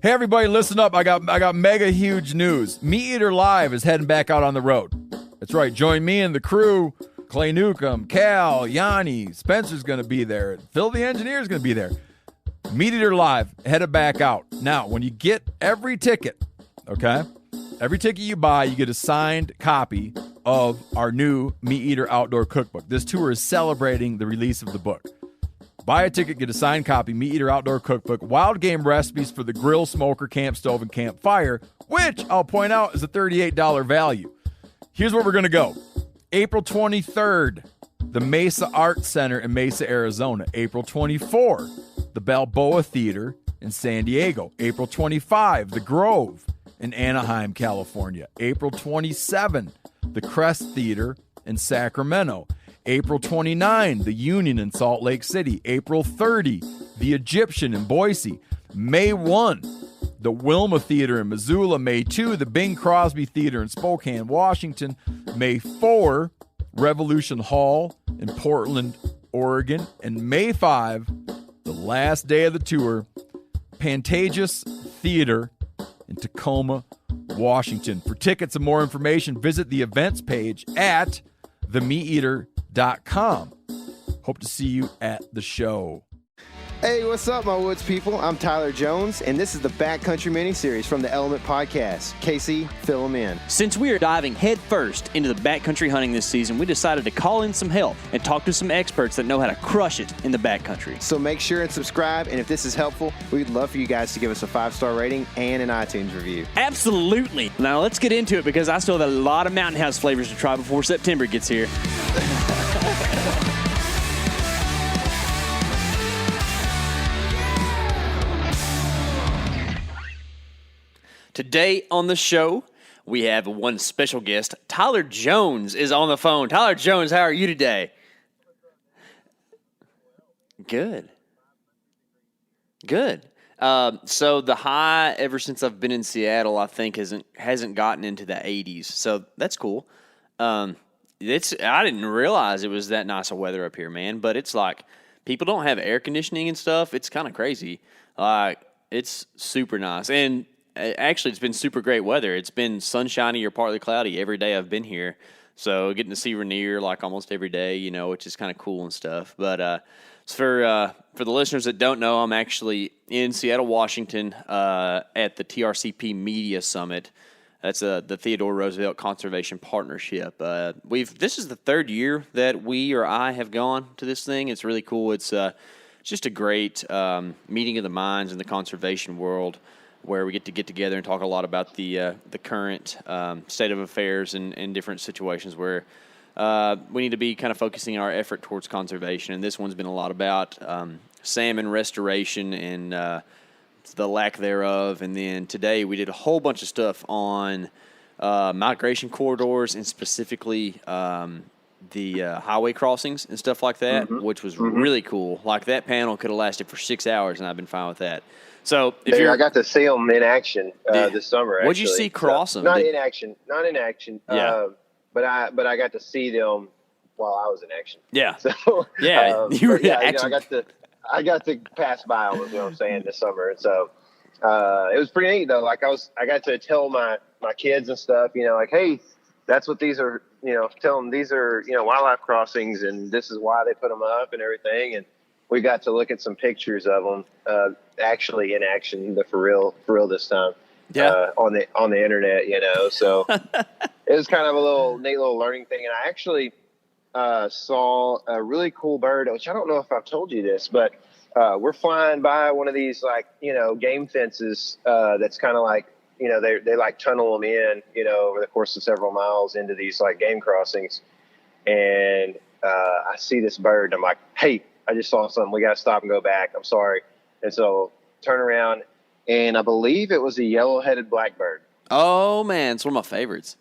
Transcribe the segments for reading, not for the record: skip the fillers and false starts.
Hey everybody, listen up. I got mega huge news. Meat Eater Live is heading back out on the road. That's right. Join me and the crew. Clay Newcomb, Cal, Yanni, Spencer's going to be there. Phil the engineer's going to be there. Meat Eater Live headed back out. Now, when you get every ticket, okay? Every ticket you buy, you get a signed copy of our new Meat Eater Outdoor Cookbook. This tour is celebrating the release of the book. Buy a ticket, get a signed copy, Meat Eater Outdoor Cookbook, wild game recipes for the grill, smoker, camp stove, and campfire, which I'll point out is a $38 value. Here's where we're going to go. April 23rd, the Mesa Art Center in Mesa, Arizona. April 24, the Balboa Theater in San Diego. April 25, the Grove in Anaheim, California. April 27, the Crest Theater in Sacramento. April 29, the Union in Salt Lake City. April 30, the Egyptian in Boise. May 1, the Wilma Theater in Missoula. May 2, the Bing Crosby Theater in Spokane, Washington. May 4, Revolution Hall in Portland, Oregon. And May 5, the last day of the tour, Pantages Theater in Tacoma, Washington. For tickets and more information, visit the events page at themeateater.com. Hope to see you at the show. Hey, what's up, my woods people? I'm Tyler Jones, and this is the Backcountry mini-series from the Element Podcast. Casey, fill them in. Since we are diving headfirst into the backcountry hunting this season, we decided to call in some help and talk to some experts that know how to crush it in the backcountry. So make sure and subscribe, and if this is helpful, we'd love for you guys to give us a 5-star rating and an iTunes review. Absolutely. Now let's get into it because I still have a lot of Mountain House flavors to try before September gets here. Today on the show, we have one special guest. Tyler Jones is on the phone. Tyler Jones, how are you today? Good. So the high ever since I've been in Seattle, I think hasn't gotten into the 80s. So that's cool. I didn't realize it was that nice of weather up here, man. But it's like people don't have air conditioning and stuff. It's kind of crazy. It's super nice. And actually, it's been super great weather. It's been sunshiny or partly cloudy every day I've been here. So getting to see Rainier like almost every day, which is kind of cool and stuff. But for the listeners that don't know, I'm actually in Seattle, Washington at the TRCP Media Summit. That's the Theodore Roosevelt Conservation Partnership. This is the third year that I have gone to this thing. It's really cool. It's just a great meeting of the minds in the conservation world, where we get together and talk a lot about the current state of affairs and different situations where we need to be kind of focusing our effort towards conservation. And this one's been a lot about salmon restoration and the lack thereof. And then today we did a whole bunch of stuff on migration corridors and specifically the highway crossings and stuff like that, which was really cool. Like that panel could have lasted for 6 hours, and I've been fine with that. So I got to see them in action this summer. What'd you see cross them? Not in action. Yeah. But I got to see them while I was in action. Yeah. So you were in action. I got to pass by. You know what I'm saying, this summer, and so it was pretty neat though. Like I got to tell my kids and stuff. Like, hey, that's what these are. Tell them these are wildlife crossings, and this is why they put them up and everything. And we got to look at some pictures of them actually in action, for real this time. Yeah. On the internet, So it was kind of a neat little learning thing. And I actually saw a really cool bird, which I don't know if I've told you this, but we're flying by one of these game fences that's kind of like they like tunnel them in over the course of several miles into these game crossings. And I see this bird and I'm like, hey, I just saw something. We got to stop and go back. I'm sorry. And so turn around, and I believe it was a yellow-headed blackbird. Oh, man. It's one of my favorites.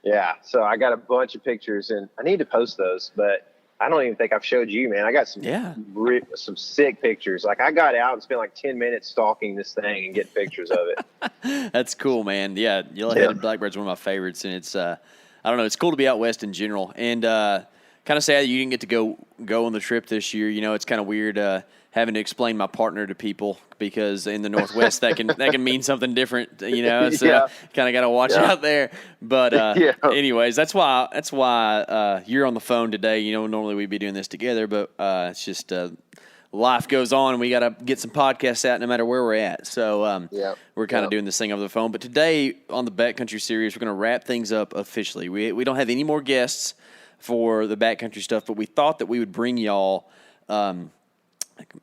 Yeah. So I got a bunch of pictures, and I need to post those, but I don't even think I've showed you, man. I got some sick pictures. I got out and spent 10 minutes stalking this thing and getting pictures of it. That's cool, man. Yeah, yellow-headed blackbird's one of my favorites, and it's I don't know, it's cool to be out west in general. And kind of sad that you didn't get to go on the trip this year. It's kind of weird having to explain my partner to people because in the Northwest that can mean something different, So kind of got to watch out there. But anyways, that's why you're on the phone today. Normally we'd be doing this together, but it's just life goes on and we got to get some podcasts out no matter where we're at. So we're kind of doing this thing over the phone. But today on the Backcountry series, we're going to wrap things up officially. We don't have any more guests for the Backcountry stuff, but we thought that we would bring y'all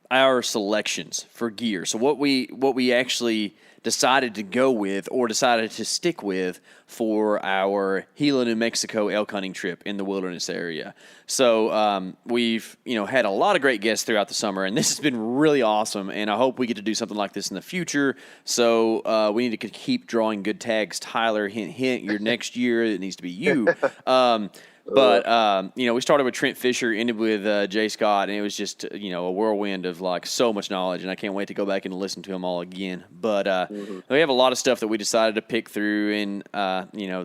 our selections for gear. So what we actually decided to go with or decided to stick with for our Gila, New Mexico elk hunting trip in the wilderness area. So we've had a lot of great guests throughout the summer, and this has been really awesome, and I hope we get to do something like this in the future. So we need to keep drawing good tags. Tyler, hint, hint, your next year, it needs to be you. But we started with Trent Fisher, ended with Jay Scott, and it was just a whirlwind of like so much knowledge, and I can't wait to go back and listen to them all again. But we have a lot of stuff that we decided to pick through, and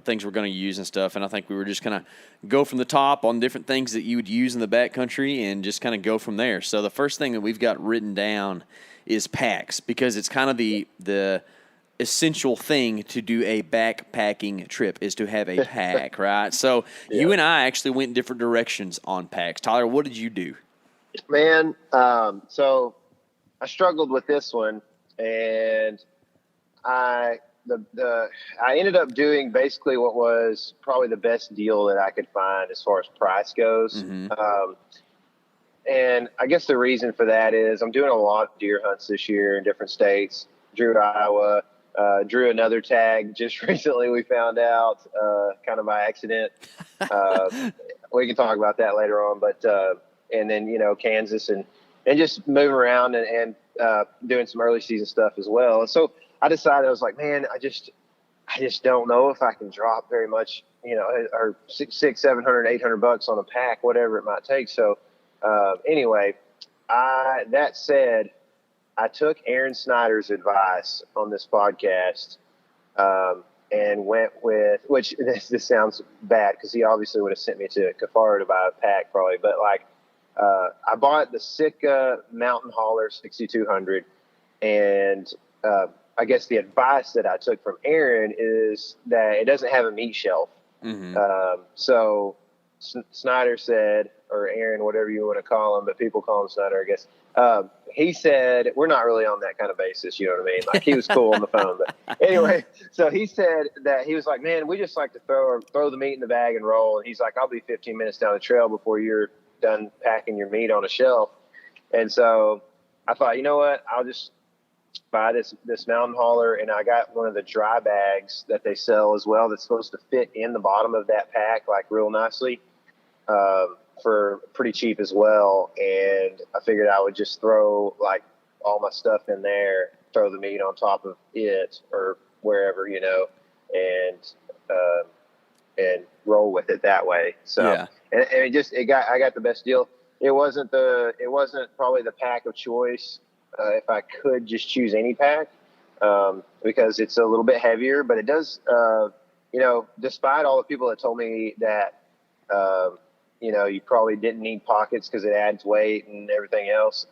things we're going to use and stuff. And I think we were just kind of go from the top on different things that you would use in the backcountry, and just kind of go from there. So the first thing that we've got written down is packs, because it's kind of the essential thing to do a backpacking trip is to have a pack, right? So you and I actually went in different directions on packs. Tyler, what did you do? Man, so I struggled with this one, and I ended up doing basically what was probably the best deal that I could find as far as price goes. And I guess the reason for that is I'm doing a lot of deer hunts this year in different states. Drew Iowa. Drew another tag just recently, we found out, kind of by accident. We can talk about that later on, but and then Kansas and just moving around and doing some early season stuff as well. And so I decided, I was like, man, I just don't know if I can drop very much, or $600, $700, $800 on a pack, whatever it might take. So anyway, that said, I took Aaron Snyder's advice on this podcast and went with, which this sounds bad because he obviously would have sent me to Kafar to buy a pack probably, but I bought the Sitka Mountain Hauler 6200, and I guess the advice that I took from Aaron is that it doesn't have a meat shelf. So Snyder said, or Aaron, whatever you want to call him, but people call him Snyder, I guess. He said, we're not really on that kind of basis, you know what I mean? Like, he was cool on the phone. But anyway, so he said that he was like, man, we just like to throw the meat in the bag and roll. And he's like, I'll be 15 minutes down the trail before you're done packing your meat on a shelf. And so I thought, you know what? I'll just buy this mountain hauler, and I got one of the dry bags that they sell as well that's supposed to fit in the bottom of that pack, like real nicely. For pretty cheap as well, and I figured I would just throw like all my stuff in there, throw the meat on top of it or wherever, and roll with it that way. So and I got the best deal. It wasn't probably the pack of choice if I could just choose any pack, because it's a little bit heavier, but it does despite all the people that told me that you probably didn't need pockets because it adds weight and everything else.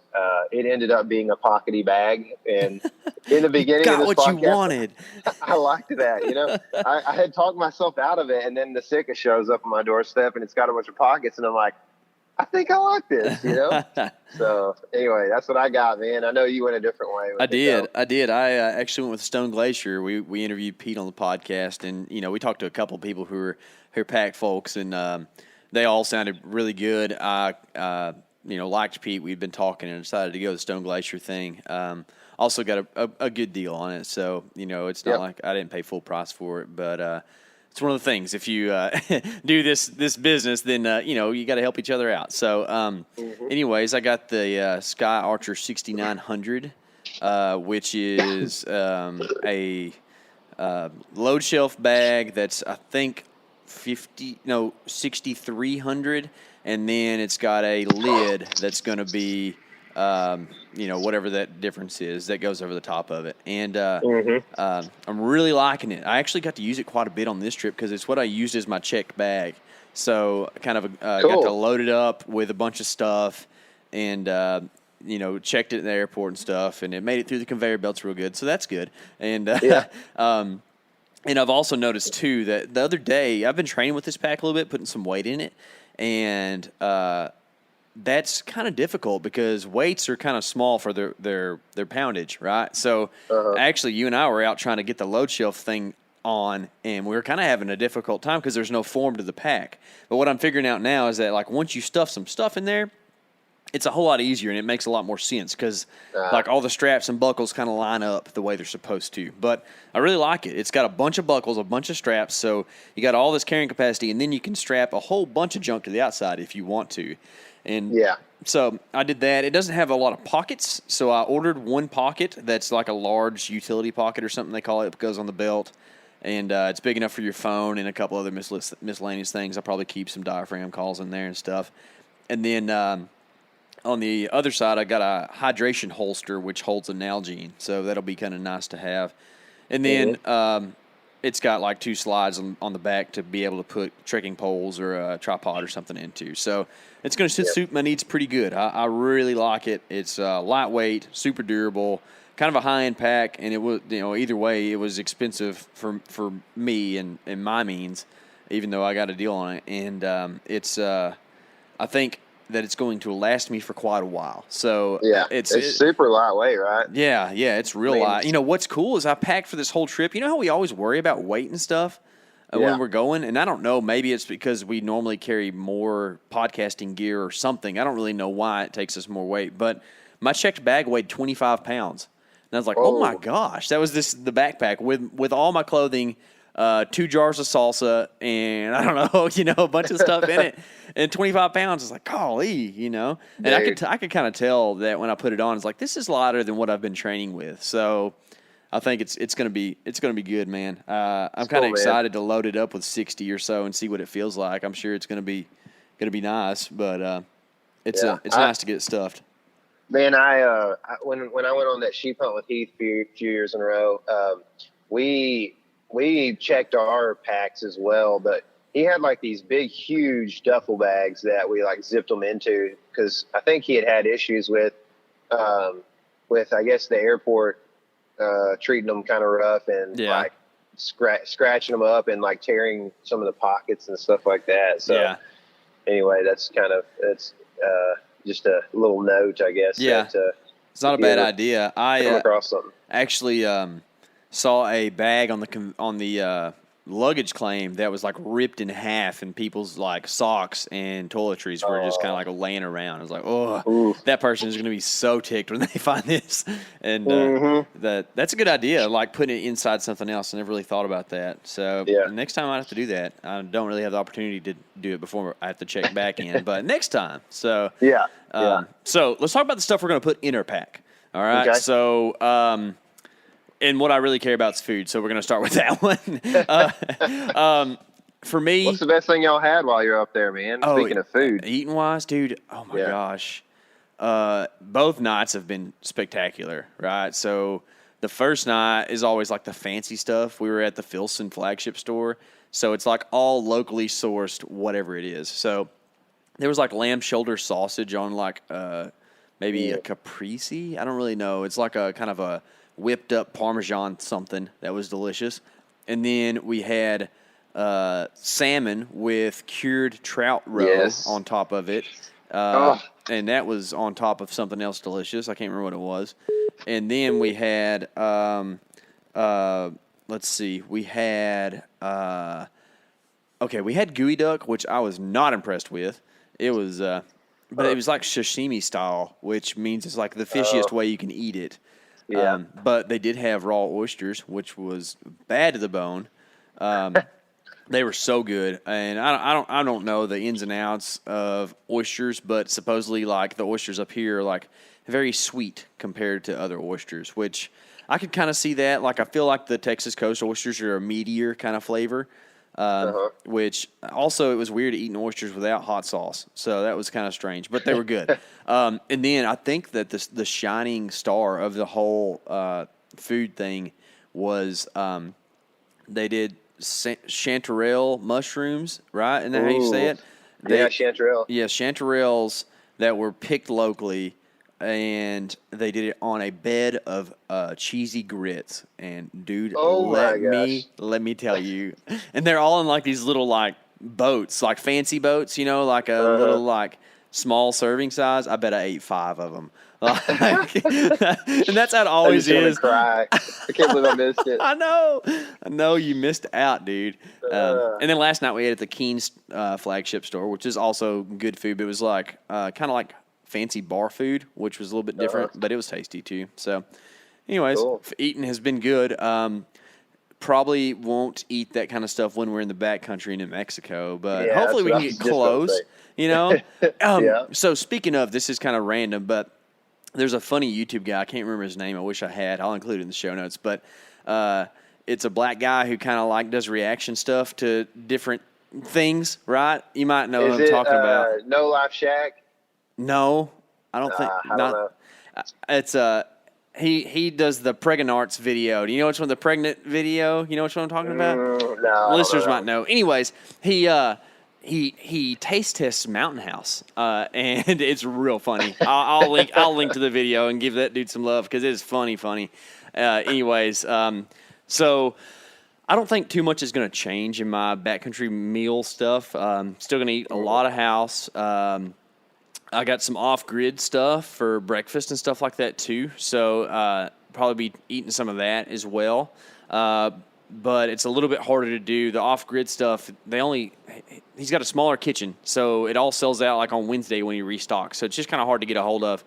It ended up being a pockety bag. And in the beginning got of this what podcast, you wanted. I liked that. I had talked myself out of it, and then the Sitka shows up on my doorstep, and it's got a bunch of pockets, and I'm like, I think I like this, So anyway, that's what I got, man. I know you went a different way. I did. I actually went with Stone Glacier. We interviewed Pete on the podcast, and we talked to a couple of people who are pack folks, and they all sounded really good. I liked Pete. We'd been talking and decided to go the Stone Glacier thing. Also got a good deal on it, so it's not like I didn't pay full price for it, but it's one of the things. If you do this business, then you got to help each other out. So, anyways, I got the Sky Archer 6900, which is a load shelf bag that's I think 6,300, and then it's got a lid that's going to be whatever that difference is that goes over the top of it. And I'm really liking it. I actually got to use it quite a bit on this trip because it's what I used as my checked bag. So I kind of got to load it up with a bunch of stuff, and checked it in the airport and stuff, and it made it through the conveyor belts real good. So that's good. And and I've also noticed too that the other day I've been training with this pack a little bit, putting some weight in it, and that's kind of difficult because weights are kind of small for their poundage, right? So actually, you and I were out trying to get the load shelf thing on, and we were kind of having a difficult time because there's no form to the pack. But what I'm figuring out now is that like once you stuff some stuff in there, it's a whole lot easier and it makes a lot more sense because like all the straps and buckles kind of line up the way they're supposed to. But I really like it. It's got a bunch of buckles, a bunch of straps, so you got all this carrying capacity, and then you can strap a whole bunch of junk to the outside if you want to. And so I did that. It doesn't have a lot of pockets, so I ordered one pocket that's like a large utility pocket or something they call it. It goes on the belt, and it's big enough for your phone and a couple other miscellaneous things. I'll probably keep some diaphragm calls in there and stuff. And then on the other side, I got a hydration holster, which holds an Nalgene, so that'll be kind of nice to have. And then it's got like 2 slides on the back to be able to put trekking poles or a tripod or something into. So it's going to suit my needs pretty good. I really like it. It's lightweight, super durable, kind of a high-end pack, and it was, either way, it was expensive for me and my means, even though I got a deal on it. And it's I think that it's going to last me for quite a while. So it's super lightweight, right? Yeah, it's real light. What's cool is I packed for this whole trip. You know how we always worry about weight and stuff when we're going? And I don't know, maybe it's because we normally carry more podcasting gear or something. I don't really know why it takes us more weight. But my checked bag weighed 25 pounds. And I was like, oh my gosh. That was the backpack with all my clothing, 2 jars of salsa, and I don't know, a bunch of stuff in it. And 25 pounds is like, golly, And I could kind of tell that when I put it on, it's like, this is lighter than what I've been training with. So I think it's gonna be good, man. I'm kind of excited to load it up with 60 or so and see what it feels like. I'm sure it's gonna be nice, but it's nice to get stuffed. Man, when I went on that sheep hunt with Heath a few years in a row, we checked our packs as well, but he had like these big, huge duffel bags that we like zipped them into because I think he had issues with I guess the airport treating them kind of rough and like scratching them up and like tearing some of the pockets and stuff like that. So anyway, it's just a little note, I guess. Yeah, it's not a bad idea. I come across something. Actually saw a bag on the luggage claim that was like ripped in half, and people's like socks and toiletries were just kind of like laying around. I was like, that person is going to be so ticked when they find this. And that's a good idea, like putting it inside something else. I never really thought about that. So next time I have to do that. I don't really have the opportunity to do it before I have to check back in, but next time. So so let's talk about the stuff we're going to put in our pack. All right. Okay. So and what I really care about is food, so we're going to start with that one. For me, what's the best thing y'all had while you're up there, man? Speaking of food, eating wise, dude. Oh my gosh, both nights have been spectacular, right? So the first night is always like the fancy stuff. We were at the Filson flagship store, so it's like all locally sourced, whatever it is. So there was like lamb shoulder sausage on like maybe a caprese. I don't really know. It's like a kind of a whipped up Parmesan something that was delicious. And then we had salmon with cured trout roe on top of it. And that was on top of something else delicious. I can't remember what it was. And then we had, let's see, we had gooey duck, which I was not impressed with. It was, but it was like sashimi style, which means it's like the fishiest way you can eat it. Yeah. But they did have raw oysters, which was bad to the bone. They were so good, and I don't know the ins and outs of oysters, but supposedly like the oysters up here are like very sweet compared to other oysters, which I could kind of see that. Like I feel like the Texas coast oysters are a meatier kind of flavor. Which also it was weird eating oysters without hot sauce, so that was kind of strange, but they were good. And then I think that the shining star of the whole food thing was they did chanterelle mushrooms, right? Isn't that how you say it? Chanterelle. Yeah, chanterelles that were picked locally. and they did it on a bed of cheesy grits. And dude, Oh my let me tell you, and they're all in like these little like boats, like fancy boats, you know, like a little like small serving size. I bet I ate 5 of them. Like, and that's how it always is. Cry. I can't believe I missed it. I know you missed out, dude. And then last night we ate at the Keen's flagship store, which is also good food, but it was like kind of like fancy bar food, which was a little bit different, but it was tasty too. So, anyways, Cool. Eating has been good. Probably won't eat that kind of stuff when we're in the backcountry in New Mexico, but Yeah, hopefully we that's can what get I was just gonna close. say. You know. Yeah. So speaking of, this is kind of random, but there's a funny YouTube guy. I can't remember his name. I wish I had. I'll include it in the show notes. But it's a black guy who kind of like does reaction stuff to different things, right? You might know who I'm talking about. No Life Shack? No, I don't think. I don't know. It's he does the pregnant arts video. Do you know which one? The pregnant video. You know which one I'm talking about? No. Listeners might know. Anyways, he taste tests Mountain House, and it's real funny. I'll link to the video and give that dude some love because it is funny. Anyways, so I don't think too much is going to change in my backcountry meal stuff. Still going to eat a lot of house. I got some off-grid stuff for breakfast and stuff like that too. So probably be eating some of that as well. But it's a little bit harder to do. The off-grid stuff, he's got a smaller kitchen, so it all sells out like on Wednesday when he restocks. So it's just kind of hard to get a hold of.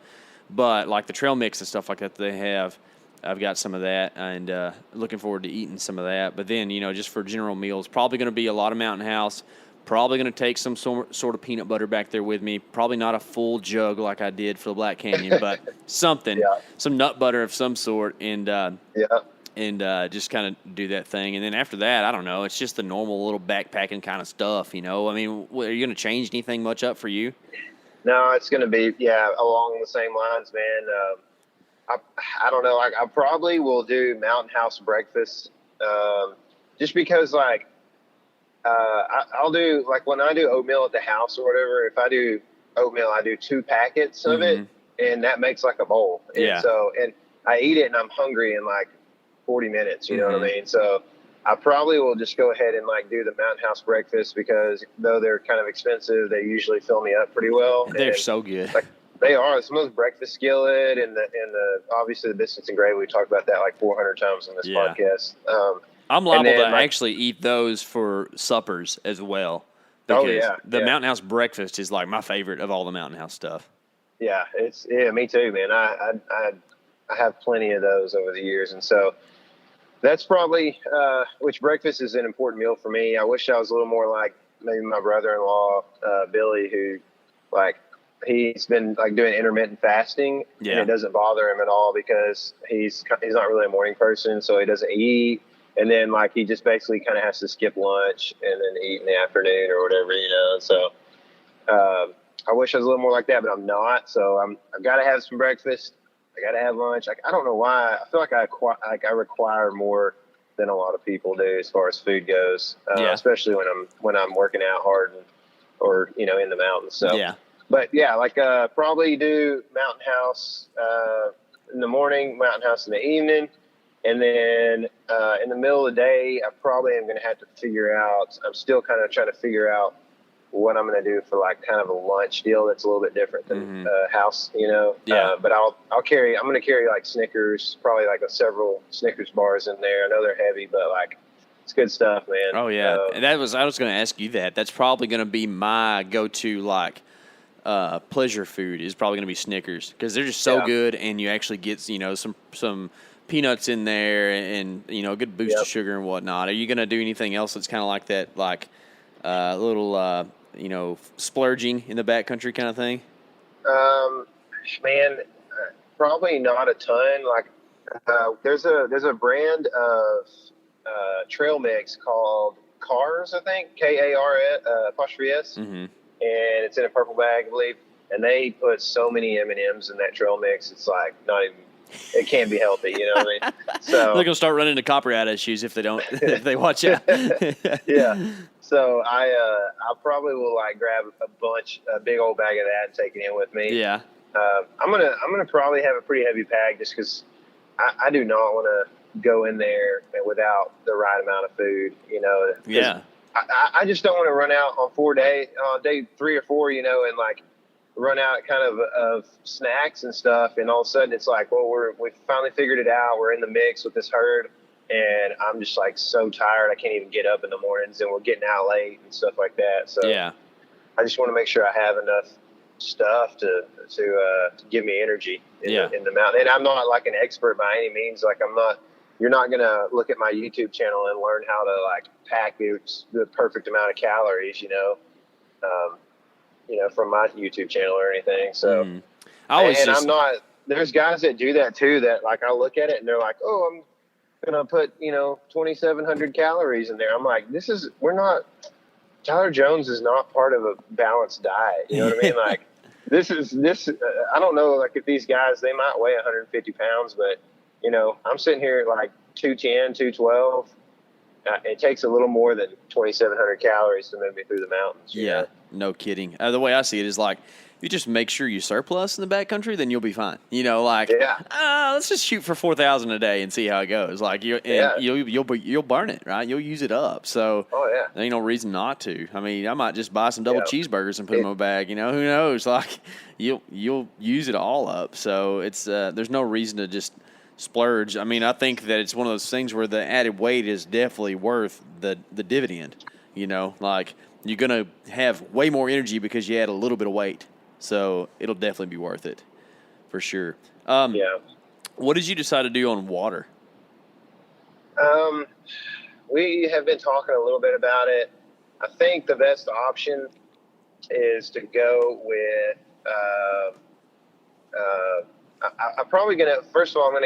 But like the trail mix and stuff like that they have, I've got some of that and looking forward to eating some of that. But then, just for general meals, probably going to be a lot of Mountain House. Probably going to take some sort of peanut butter back there with me. Probably not a full jug like I did for the Black Canyon, but something, some nut butter of some sort, and just kind of do that thing. And then after that, I don't know. It's just the normal little backpacking kind of stuff, I mean, are you going to change anything much up for you? No, it's going to be, along the same lines, man. I don't know. I probably will do Mountain House breakfast just because, like, I'll do, like, when I do oatmeal at the house or whatever, if I do oatmeal, I do 2 packets of it, and that makes like a bowl. And and I eat it and I'm hungry in like 40 minutes, you know what I mean? So I probably will just go ahead and like do the Mountain House breakfast because though they're kind of expensive, they usually fill me up pretty well. They're so good. Like, they are. Some of those breakfast skillet and the obviously the biscuits and gravy. We talked about that like 400 times on this podcast. I'm liable to actually eat those for suppers as well. Because the Mountain House breakfast is like my favorite of all the Mountain House stuff. Yeah, me too, man. I have plenty of those over the years, and so that's probably which breakfast is an important meal for me. I wish I was a little more like maybe my brother-in-law Billy, who like he's been like doing intermittent fasting, and it doesn't bother him at all because he's not really a morning person, so he doesn't eat. And then, like, he just basically kind of has to skip lunch and then eat in the afternoon or whatever, So I wish I was a little more like that, but I'm not. So I've got to have some breakfast. I got to have lunch. I don't know why. I feel like I require more than a lot of people do as far as food goes, especially when I'm working out hard or in the mountains. So but probably do Mountain House in the morning, Mountain House in the evening. And then in the middle of the day, I probably am going to have to figure out, I'm still kind of trying to figure out what I'm going to do for like kind of a lunch deal that's a little bit different than house, but I'm going to carry like Snickers, probably like several Snickers bars in there. I know they're heavy, but like it's good stuff, man. Oh yeah. And I was going to ask you that. That's probably going to be my go-to like pleasure food is probably going to be Snickers because they're just so good. And you actually get, some peanuts in there and a good boost of sugar and whatnot. Are you going to do anything else that's kind of like that, like little splurging in the backcountry kind of thing? Man, probably not a ton. Like there's a brand of trail mix called Cars, I think, K-A-R-S, and it's in a purple bag, I believe. And they put so many M&Ms in that trail mix. It's like not even. It can't be healthy, you know what I mean? So they're gonna start running into copyright issues if they don't. If they watch out. So I probably will like grab a big old bag of that and take it in with me. Yeah. I'm gonna probably have a pretty heavy pack just because I do not want to go in there without the right amount of food. Yeah. I just don't want to run out on day 3 or 4, and like run out kind of snacks and stuff. And all of a sudden it's like, well, we finally figured it out. We're in the mix with this herd and I'm just like so tired. I can't even get up in the mornings and we're getting out late and stuff like that. So Yeah. I just want to make sure I have enough stuff to give me energy in the mountain. And I'm not like an expert by any means. Like you're not going to look at my YouTube channel and learn how to like pack the perfect amount of calories, from my YouTube channel or anything. So, there's guys that do that too, that like, I look at it and they're like, oh, I'm going to put, 2,700 calories in there. I'm like, Tyler Jones is not part of a balanced diet. You know what I mean? Like I don't know, like if these guys, they might weigh 150 pounds, but I'm sitting here at like 210, 212. It takes a little more than 2,700 calories to move me through the mountains. Yeah, no kidding. The way I see it is like, you just make sure you surplus in the backcountry, then you'll be fine. Let's just shoot for 4,000 a day and see how it goes. Like you'll burn it, right? You'll use it up. So there ain't no reason not to. I mean, I might just buy some double cheeseburgers and put them in my bag. Who knows? Like you'll use it all up. So it's there's no reason to just splurge. I mean, I think that it's one of those things where the added weight is definitely worth the dividend. Like you're gonna have way more energy because you add a little bit of weight. So it'll definitely be worth it, for sure. What did you decide to do on water? We have been talking a little bit about it. I think the best option is to go with. I'm probably first of all, I'm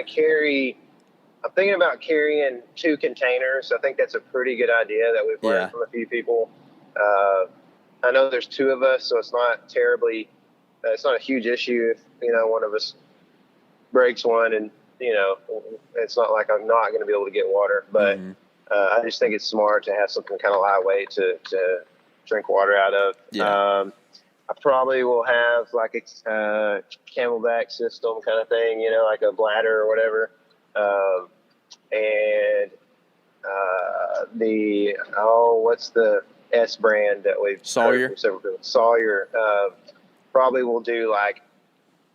thinking about carrying 2 containers. I think that's a pretty good idea that we've learned from a few people. I know there's 2 of us, so it's not a huge issue if, one of us breaks one and, it's not like I'm not going to be able to get water, but I just think it's smart to have something kind of lightweight to drink water out of. Yeah. I probably will have like a Camelback system kind of thing, like a bladder or whatever. What's the S brand that we've Sawyer? Sawyer. Probably will do like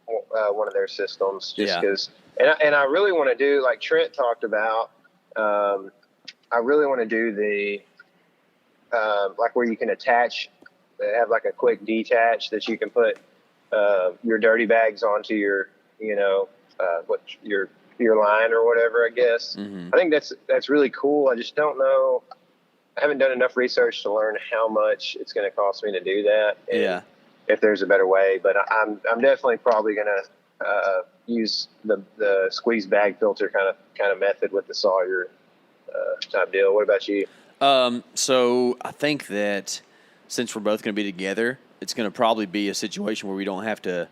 one of their systems just because. And I really want to do, like Trent talked about, I really want to do the like where you can have like a quick detach that you can put your dirty bags onto your your line or whatever, I guess. I think that's really cool. I just don't know. I haven't done enough research to learn how much it's going to cost me to do that. And if there's a better way, but I'm definitely probably going to use the squeeze bag filter kind of method with the Sawyer type deal. What about you? So I think that since we're both going to be together, it's going to probably be a situation where we don't have to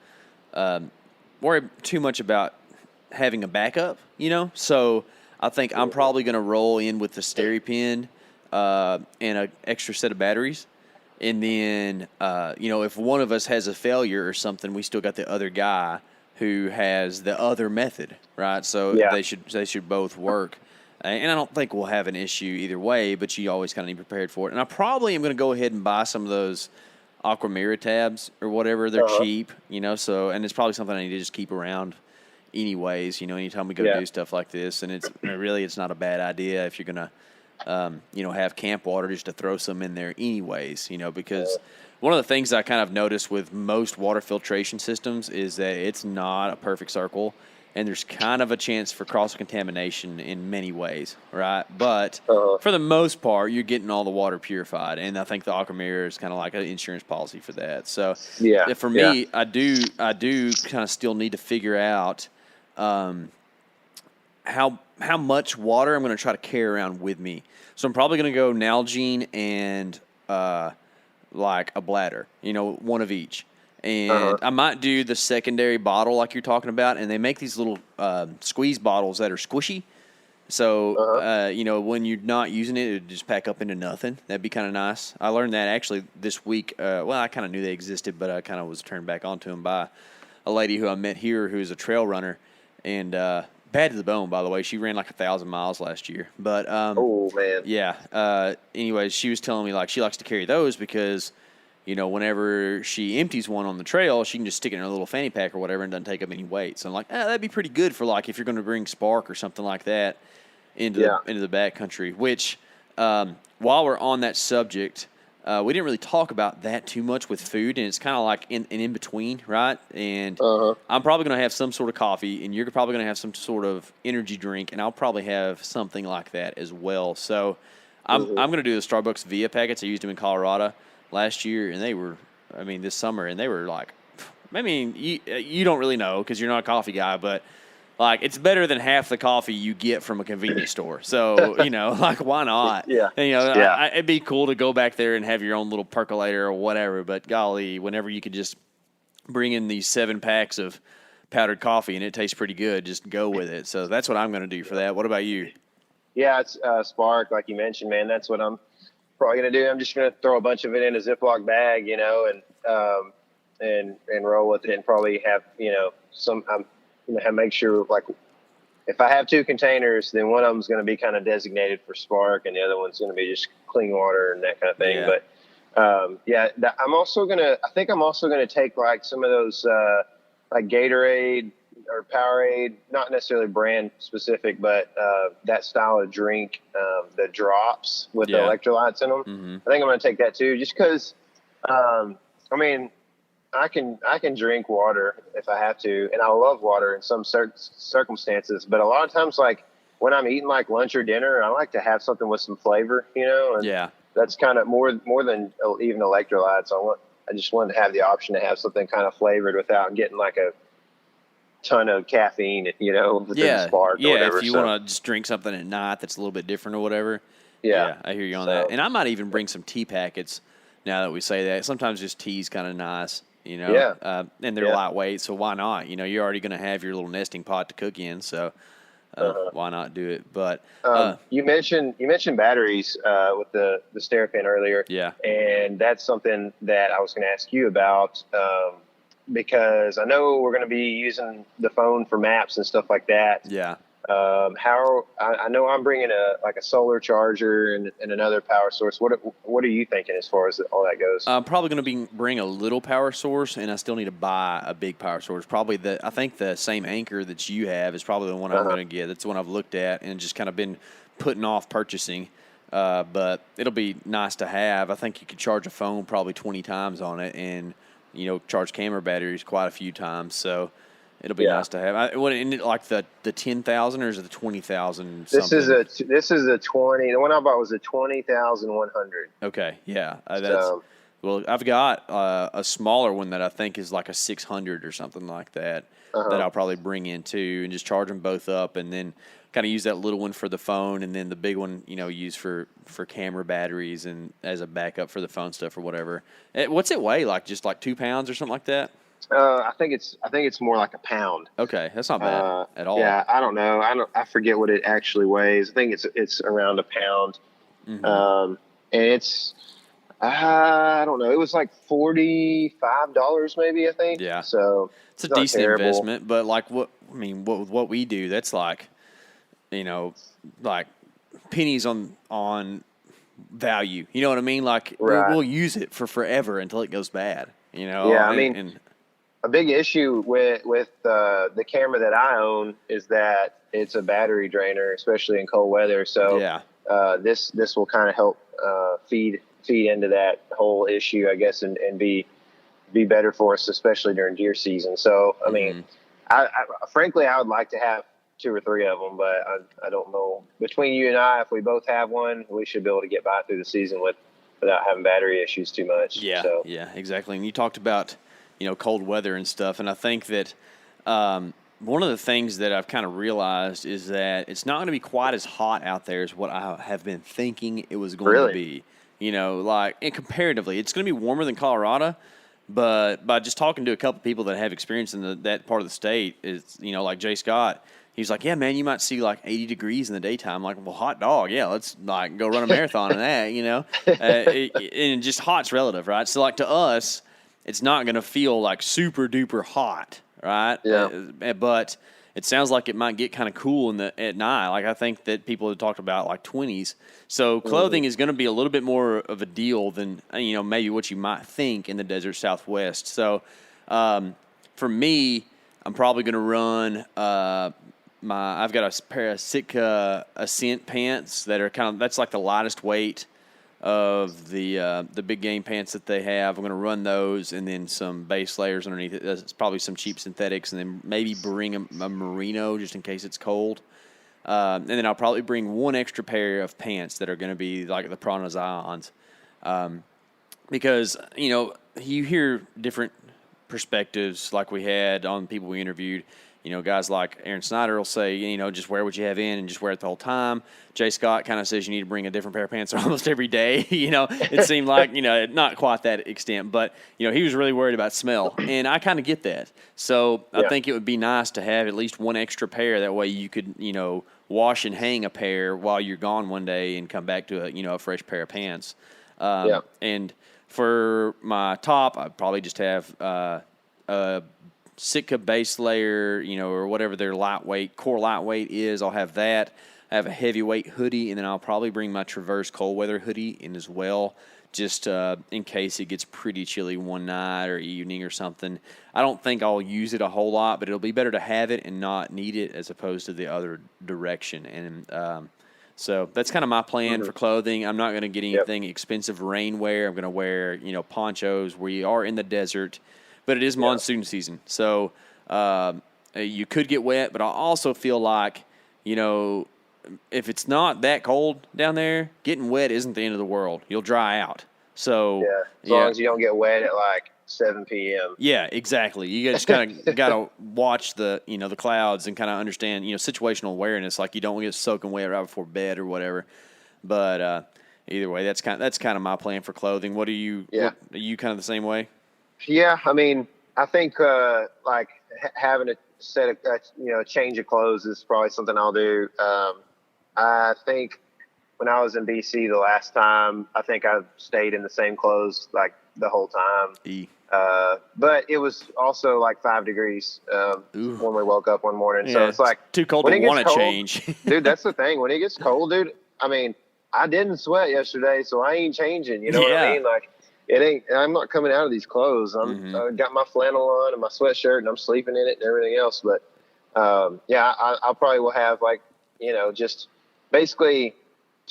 worry too much about having a backup, So I think I'm probably going to roll in with the SteriPen and an extra set of batteries. And then, if one of us has a failure or something, we still got the other guy who has the other method, right? So they should both work. And I don't think we'll have an issue either way, but you always kind of need prepared for it. And I probably am going to go ahead and buy some of those Aquamira tabs or whatever. They're cheap, So, and it's probably something I need to just keep around anyways, anytime we go do stuff like this. And it's not a bad idea if you're going to, have camp water just to throw some in there anyways, because one of the things I kind of noticed with most water filtration systems is that it's not a perfect circle. And there's kind of a chance for cross-contamination in many ways, right? But for the most part, you're getting all the water purified. And I think the Aquamira is kind of like an insurance policy for that. So for me, I do kind of still need to figure out how much water I'm going to try to carry around with me. So I'm probably going to go Nalgene and like a bladder, one of each. And I might do the secondary bottle like you're talking about, and they make these little squeeze bottles that are squishy. So, when you're not using it, it would just pack up into nothing. That'd be kind of nice. I learned that actually this week. I kind of knew they existed, but I kind of was turned back onto them by a lady who I met here who's a trail runner, and bad to the bone, by the way. She ran like 1,000 miles last year. But oh man, yeah. Anyways, she was telling me like she likes to carry those because, whenever she empties one on the trail, she can just stick it in her little fanny pack or whatever and doesn't take up any weight. So I'm like, that'd be pretty good for like if you're going to bring Spark or something like that into the backcountry. Which, while we're on that subject, we didn't really talk about that too much with food, and it's kind of like in between, right? And I'm probably going to have some sort of coffee, and you're probably going to have some sort of energy drink, and I'll probably have something like that as well. So I'm going to do the Starbucks Via packets. I used them in Colorado last year, and they were, this summer, and they were like, you don't really know because you're not a coffee guy, but like it's better than half the coffee you get from a convenience store. So, like why not? Yeah. And, it'd be cool to go back there and have your own little percolator or whatever, but golly, whenever you could just bring in these 7 packs of powdered coffee and it tastes pretty good, just go with it. So that's what I'm going to do for that. What about you? Yeah, it's Spark, like you mentioned, man. That's what I'm probably going to do. I'm just going to throw a bunch of it in a Ziploc bag, and roll with it, and probably have, make sure, like, if I have 2 containers, then one of them's going to be kind of designated for Spark, and the other one's going to be just clean water and that kind of thing. Yeah. But I'm also going to take like some of those like Gatorade or Powerade, not necessarily brand specific, but that style of drink, the drops with the electrolytes in them. Mm-hmm. I think I'm going to take that too, just because, I can drink water if I have to, and I love water in some certain circumstances. But a lot of times, like when I'm eating like lunch or dinner, I like to have something with some flavor, and that's kind of more than even electrolytes. I just want to have the option to have something kind of flavored without getting like a ton of caffeine, within the Spark or whatever. If you want to just drink something at night that's a little bit different or whatever. Yeah, I hear you on that. And I might even bring some tea packets now that we say that. Sometimes just tea's kind of nice, and they're lightweight, so why not? You're already going to have your little nesting pot to cook in, so why not do it? But you mentioned batteries with the Sterapin earlier. Yeah. And that's something that I was going to ask you about because I know we're going to be using the phone for maps and stuff like that. Yeah. I know I'm bringing a solar charger and another power source. What are you thinking as far as all that goes? I'm probably going to bring a little power source, and I still need to buy a big power source. Probably I think the same Anchor that you have is probably the one I'm going to get. That's the one I've looked at and just kind of been putting off purchasing. But it'll be nice to have. I think you could charge a phone probably 20 times on it, and charge camera batteries quite a few times. So it'll be nice to have. Like the 10,000 or is it the 20,000? This is a 20. The one I bought was a 20,100. Okay, yeah. Well, I've got a smaller one that I think is like a 600 or something like that that I'll probably bring in too, and just charge them both up, and then kind of use that little one for the phone, and then the big one, use for camera batteries and as a backup for the phone stuff or whatever. What's it weigh? Like just like 2 pounds or something like that? I think it's more like a pound. Okay, that's not bad at all. Yeah, I don't know. I forget what it actually weighs. I think it's around a pound. Mm-hmm. And it's I don't know. It was like $45 maybe, I think. Yeah. So it's a decent investment, but like what we do, that's like like pennies on value. You know what I mean? Like we'll use it for forever until it goes bad. Yeah, a big issue with the camera that I own is that it's a battery drainer, especially in cold weather. So this will kind of help feed into that whole issue, I guess, and be better for us, especially during deer season. So I mean, I frankly I would like to have 2 or 3 of them, but I don't know. Between you and I, if we both have one, we should be able to get by through the season without having battery issues too much. Yeah, so. Yeah, exactly. And you talked about cold weather and stuff, and I think that one of the things that I've kind of realized is that it's not going to be quite as hot out there as what I have been thinking it was going to be. And comparatively, it's going to be warmer than Colorado, but by just talking to a couple people that have experience in that part of the state, is like Jay Scott. He's like, yeah, man, you might see like 80 degrees in the daytime. I'm like, well, hot dog, yeah, let's like go run a marathon in that, and just hot's relative, right? So like to us, it's not going to feel like super duper hot, right? Yeah. But it sounds like it might get kind of cool at night. Like I think that people have talked about like 20s. So clothing is going to be a little bit more of a deal than maybe what you might think in the desert Southwest. So for me, I'm probably going to run I've got a pair of Sitka Ascent pants that are that's like the lightest weight of the big game pants that they have. I'm going to run those and then some base layers underneath it. It's probably some cheap synthetics, and then maybe bring a merino just in case it's cold. And then I'll probably bring one extra pair of pants that are going to be like the Prana Zions, because you hear different perspectives like we had on people we interviewed. Guys like Aaron Snyder will say, just wear what you have in and just wear it the whole time. Jay Scott kind of says you need to bring a different pair of pants almost every day. It seemed like, not quite that extent, but, he was really worried about smell. And I kind of get that. So I think it would be nice to have at least one extra pair. That way you could, wash and hang a pair while you're gone one day and come back to a fresh pair of pants. And for my top, I'd probably just have a Sitka base layer, or whatever their core lightweight is. I'll have that. I have a heavyweight hoodie, and then I'll probably bring my Traverse cold weather hoodie in as well, just in case it gets pretty chilly one night or evening or something. I don't think I'll use it a whole lot, but it'll be better to have it and not need it as opposed to the other direction. And so that's kind of my plan for clothing. I'm not going to get anything expensive rainwear. I'm going to wear, ponchos. We are in the desert. But it is monsoon season, so you could get wet. But I also feel like, if it's not that cold down there, getting wet isn't the end of the world. You'll dry out. So as long as you don't get wet at like 7 p.m. Yeah, exactly. You just kind of got to watch the the clouds and kind of understand situational awareness. Like you don't get soaking wet right before bed or whatever. But either way, that's kind of my plan for clothing. What are you? Are you kind of the same way? Yeah, I mean, I think having a set of change of clothes is probably something I'll do. I think when I was in BC the last time, I think I stayed in the same clothes like the whole time. But it was also like 5 degrees when we woke up one morning. Yeah, so it's like too cold to want to change. Dude, that's the thing. When it gets cold, dude, I mean, I didn't sweat yesterday, so I ain't changing. You know what I mean? Like, I'm not coming out of these clothes. I got my flannel on and my sweatshirt, and I'm sleeping in it and everything else. But I'll probably will have just basically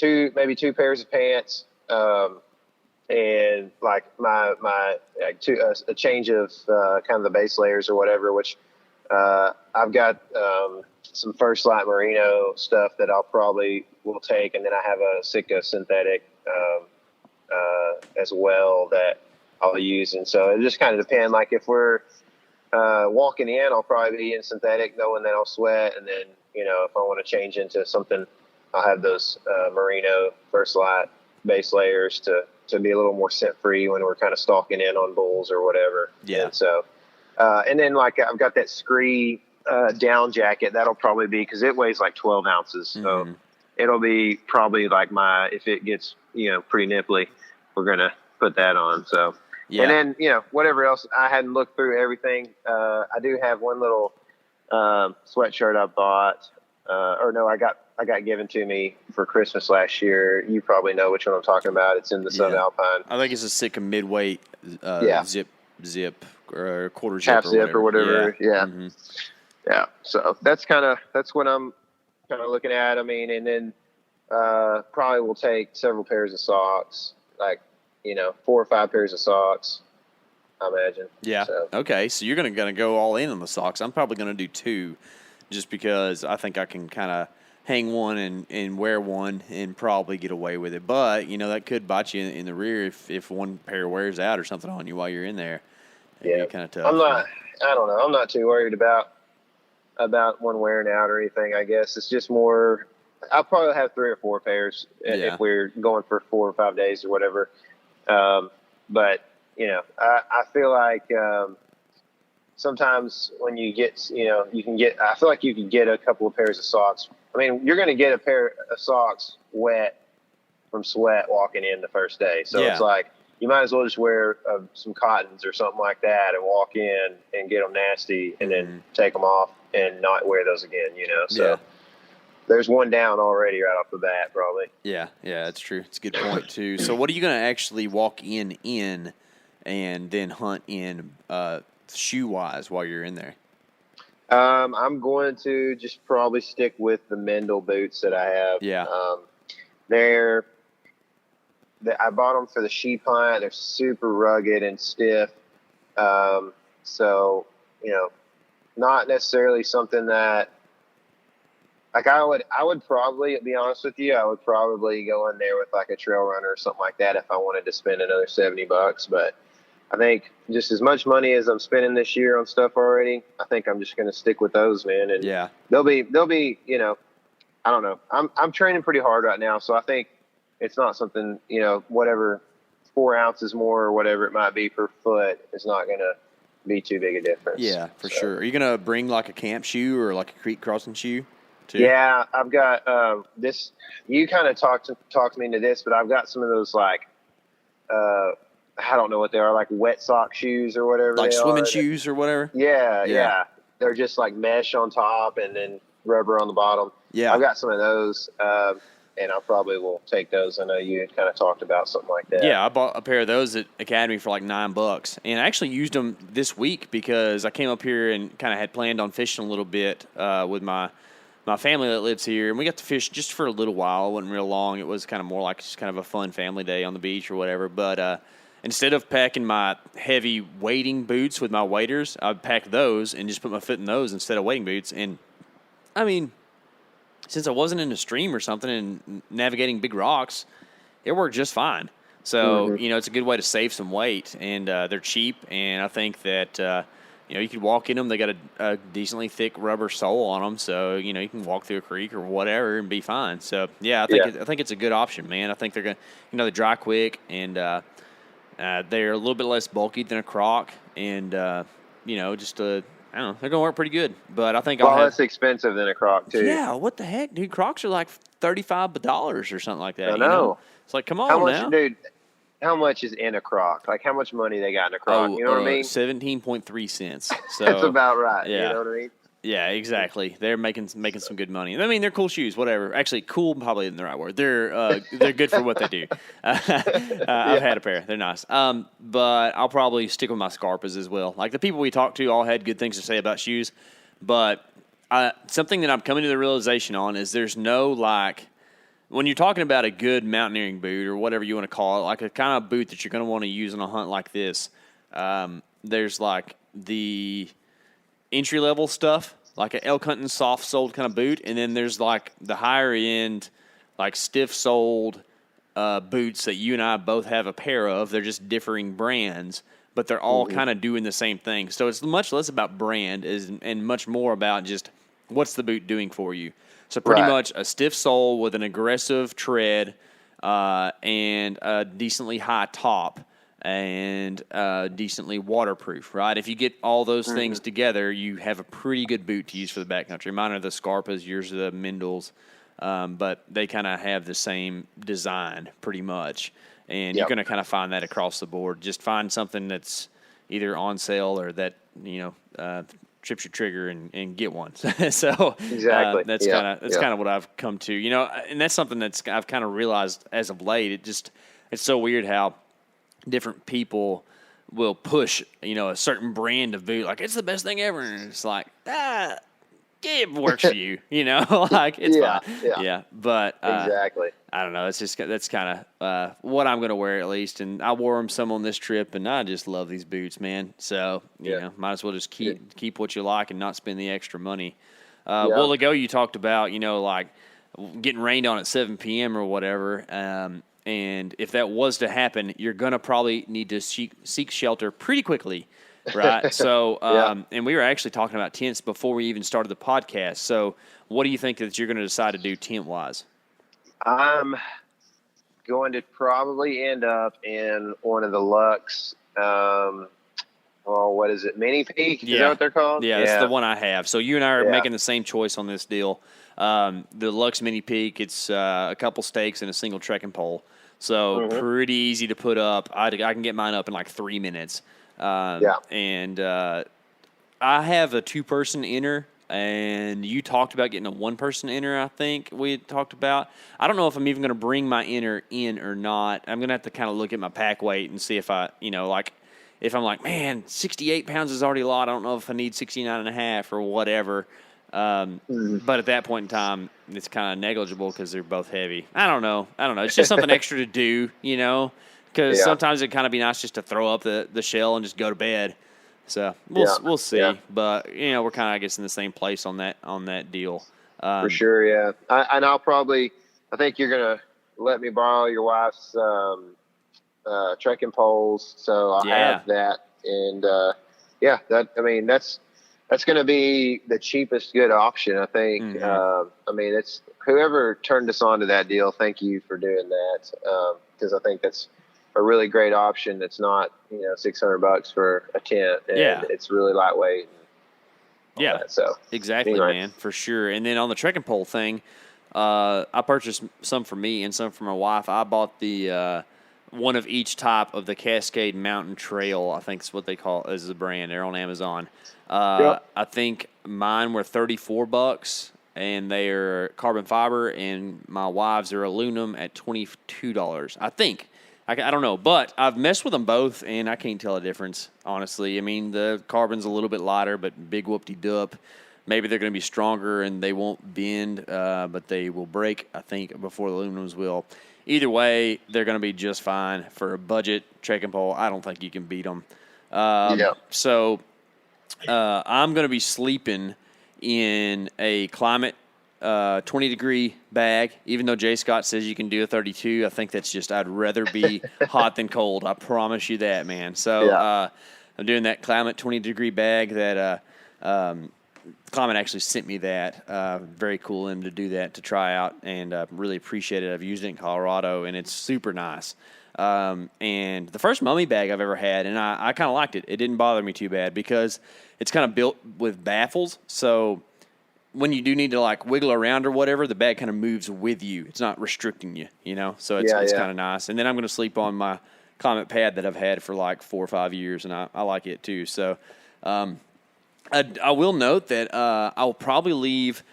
maybe two pairs of pants, and like a change of kind of the base layers or whatever. Which I've got some First Light Merino stuff that I'll probably will take, and then I have a Sitka synthetic as well that I'll use. And so it just kind of depends. Like if we're walking in, I'll probably be in synthetic knowing that I'll sweat. And then, if I want to change into something, I'll have those merino First Light base layers to be a little more scent free when we're kind of stalking in on bulls or whatever. Yeah. And so, and then like I've got that scree down jacket. That'll probably be, cause it weighs like 12 ounces. So it'll be probably like if it gets, pretty nipply, we're going to put that on. So, and then, whatever else, I hadn't looked through everything. I do have one little sweatshirt I bought, I got given to me for Christmas last year. You probably know which one I'm talking about. It's in the Subalpine. I think it's a Sitka midweight zip or quarter zip half zip or whatever. Yeah. Mm-hmm. Yeah. So that's what I'm kind of looking at. I mean, and then probably will take several pairs of socks, like 4 or 5 pairs of socks, I imagine. Yeah. So. Okay. So you're gonna go all in on the socks. I'm probably gonna do 2, just because I think I can kind of hang one and wear one and probably get away with it. But that could bite you in the rear if one pair wears out or something on you while you're in there. It'd be kind of tough. I don't know. I'm not too worried about one wearing out or anything. I guess it's just more. I'll probably have 3 or 4 pairs if we're going for 4 or 5 days or whatever. But I feel like sometimes when you get, I feel like you can get a couple of pairs of socks. I mean, you're going to get a pair of socks wet from sweat walking in the first day. So it's like, you might as well just wear some cottons or something like that and walk in and get them nasty and then take them off and not wear those again, So there's one down already right off the bat, probably. Yeah, that's true. It's a good point, too. So what are you going to actually walk in and then hunt in shoe-wise while you're in there? I'm going to just probably stick with the Mendel boots that I have. Yeah. I bought them for the sheep hunt. They're super rugged and stiff. So, not necessarily something that, like, I would probably, be honest with you, I would probably go in there with like a trail runner or something like that if I wanted to spend another $70. But I think just as much money as I'm spending this year on stuff already, I think I'm just going to stick with those, man. And they'll be, I don't know. I'm training pretty hard right now. So I think it's not something, whatever 4 ounces more or whatever it might be per foot is not going to be too big a difference. Yeah, for sure. Are you going to bring like a camp shoe or like a creek crossing shoe too? Yeah, I've got this. You kind of talked me into this, but I've got some of those like, I don't know what they are, like wet sock shoes or whatever. Like they swimming are. shoes or whatever? Yeah. They're just like mesh on top and then rubber on the bottom. Yeah. I've got some of those. And I probably will take those. I know you had kind of talked about something like that. Yeah, I bought a pair of those at Academy for like $9, and I actually used them this week because I came up here and kind of had planned on fishing a little bit with my family that lives here, and we got to fish just for a little while. It wasn't real long. It was kind of more like just kind of a fun family day on the beach or whatever. But instead of packing my heavy wading boots with my waders, I'd pack those and just put my foot in those instead of wading boots. And I mean, since I wasn't in a stream or something and navigating big rocks, it worked just fine. So, it's a good way to save some weight, and they're cheap, and I think that, you could walk in them. They got a decently thick rubber sole on them, so, you can walk through a creek or whatever and be fine. So, yeah, I think it's a good option, man. I think they're going to, they dry quick, and they're a little bit less bulky than a Croc, and, just I don't know. They're going to work pretty good, but I think less expensive than a Croc too. Yeah, what the heck, dude? Crocs are like $35 or something like that. I know. It's like, come on how much, now, dude. How much is in a Croc? Like how much money they got in a Croc? You know what I mean? 17.3 cents. So that's about right. Yeah. You know what I mean? Yeah, exactly. They're making some good money. I mean, they're cool shoes, whatever. Actually, cool probably isn't the right word. They're good for what they do. I've had a pair. They're nice. But I'll probably stick with my Scarpas as well. Like the people we talked to all had good things to say about shoes, but something that I'm coming to the realization on is there's no like when you're talking about a good mountaineering boot or whatever you want to call it, like a kind of boot that you're going to want to use on a hunt like this. There's like the entry-level stuff, like an elk hunting soft-soled kind of boot, and then there's like the higher-end, like stiff-soled boots that you and I both have a pair of. They're just differing brands, but they're all kind of doing the same thing. So it's much less about brand and much more about just what's the boot doing for you. So pretty much a stiff sole with an aggressive tread and a decently high top, and decently waterproof, right? If you get all those things together, you have a pretty good boot to use for the backcountry. Mine are the Scarpas, yours are the Mendels, but they kind of have the same design pretty much. And you're going to kind of find that across the board. Just find something that's either on sale or that, trips your trigger and get one. So exactly. That's kind of what I've come to, and that's something that's I've kind of realized as of late. It's so weird how different people will push, a certain brand of boot, like it's the best thing ever, and it's like, it works for you, like it's fine. Yeah. But exactly. I don't know. It's just that's kind of what I'm going to wear at least, and I wore them some on this trip, and I just love these boots, man. So might as well just keep what you like and not spend the extra money. A while ago, you talked about like getting rained on at 7 p.m. or whatever. And if that was to happen, you're going to probably need to seek shelter pretty quickly, right? So, and we were actually talking about tents before we even started the podcast. So what do you think that you're going to decide to do tent-wise? I'm going to probably end up in one of the Lux. oh, what is it? Mini Peak? Is Yeah. that what they're called? Yeah, that's the one I have. So you and I are Yeah. making the same choice on this deal. The Lux Mini Peak, it's a couple stakes and a single trekking pole. So pretty easy to put up. I can get mine up in like 3 minutes. And I have a 2-person inner, and you talked about getting a 1-person inner, I think we had talked about. I don't know if I'm even going to bring my inner in or not. I'm going to have to kind of look at my pack weight and see if I, if I'm like, man, 68 pounds is already a lot. I don't know if I need 69 and a half or whatever. But at that point in time, it's kind of negligible because they're both heavy. I don't know. It's just something extra to do, because sometimes it'd kind of be nice just to throw up the shell and just go to bed. So we'll see. Yeah. But, we're kind of, I guess, in the same place on that deal. For sure, yeah. I think you're going to let me borrow your wife's trekking poles, so I'll have that. And, that's going to be the cheapest good option, I think. It's whoever turned us on to that deal, thank you for doing that, because I think that's a really great option. It's not, $600 for a tent, and it's really lightweight. Yeah, so exactly, anyway. Man, for sure. And then on the trekking pole thing, I purchased some for me and some for my wife. I bought the one of each type of the Cascade Mountain Trail. I think is what they call it as a brand. They're on Amazon. I think mine were $34, and they are carbon fiber, and my wife's are aluminum at $22. I think. I don't know, but I've messed with them both, and I can't tell a difference, honestly. I mean, the carbon's a little bit lighter, but big whoop-de-dup. Maybe they're going to be stronger, and they won't bend, but they will break, I think, before the aluminums will. Either way, they're going to be just fine for a budget trekking pole. I don't think you can beat them. So I'm going to be sleeping in a Climate 20-degree bag, even though Jay Scott says you can do a 32. I think that's just, I'd rather be hot than cold. I promise you that, man. So I'm doing that Climate 20-degree bag that Climate actually sent me that. Very cool of him to do that, to try out, and really appreciate it. I've used it in Colorado, and it's super nice. And the first mummy bag I've ever had, and I kind of liked it. It didn't bother me too bad because it's kind of built with baffles, so when you do need to like wiggle around or whatever, the bag kind of moves with you. It's not restricting you, So it's kind of nice. And then I'm going to sleep on my Climate pad that I've had for like 4 or 5 years, and I like it too. So I will note that I'll probably leave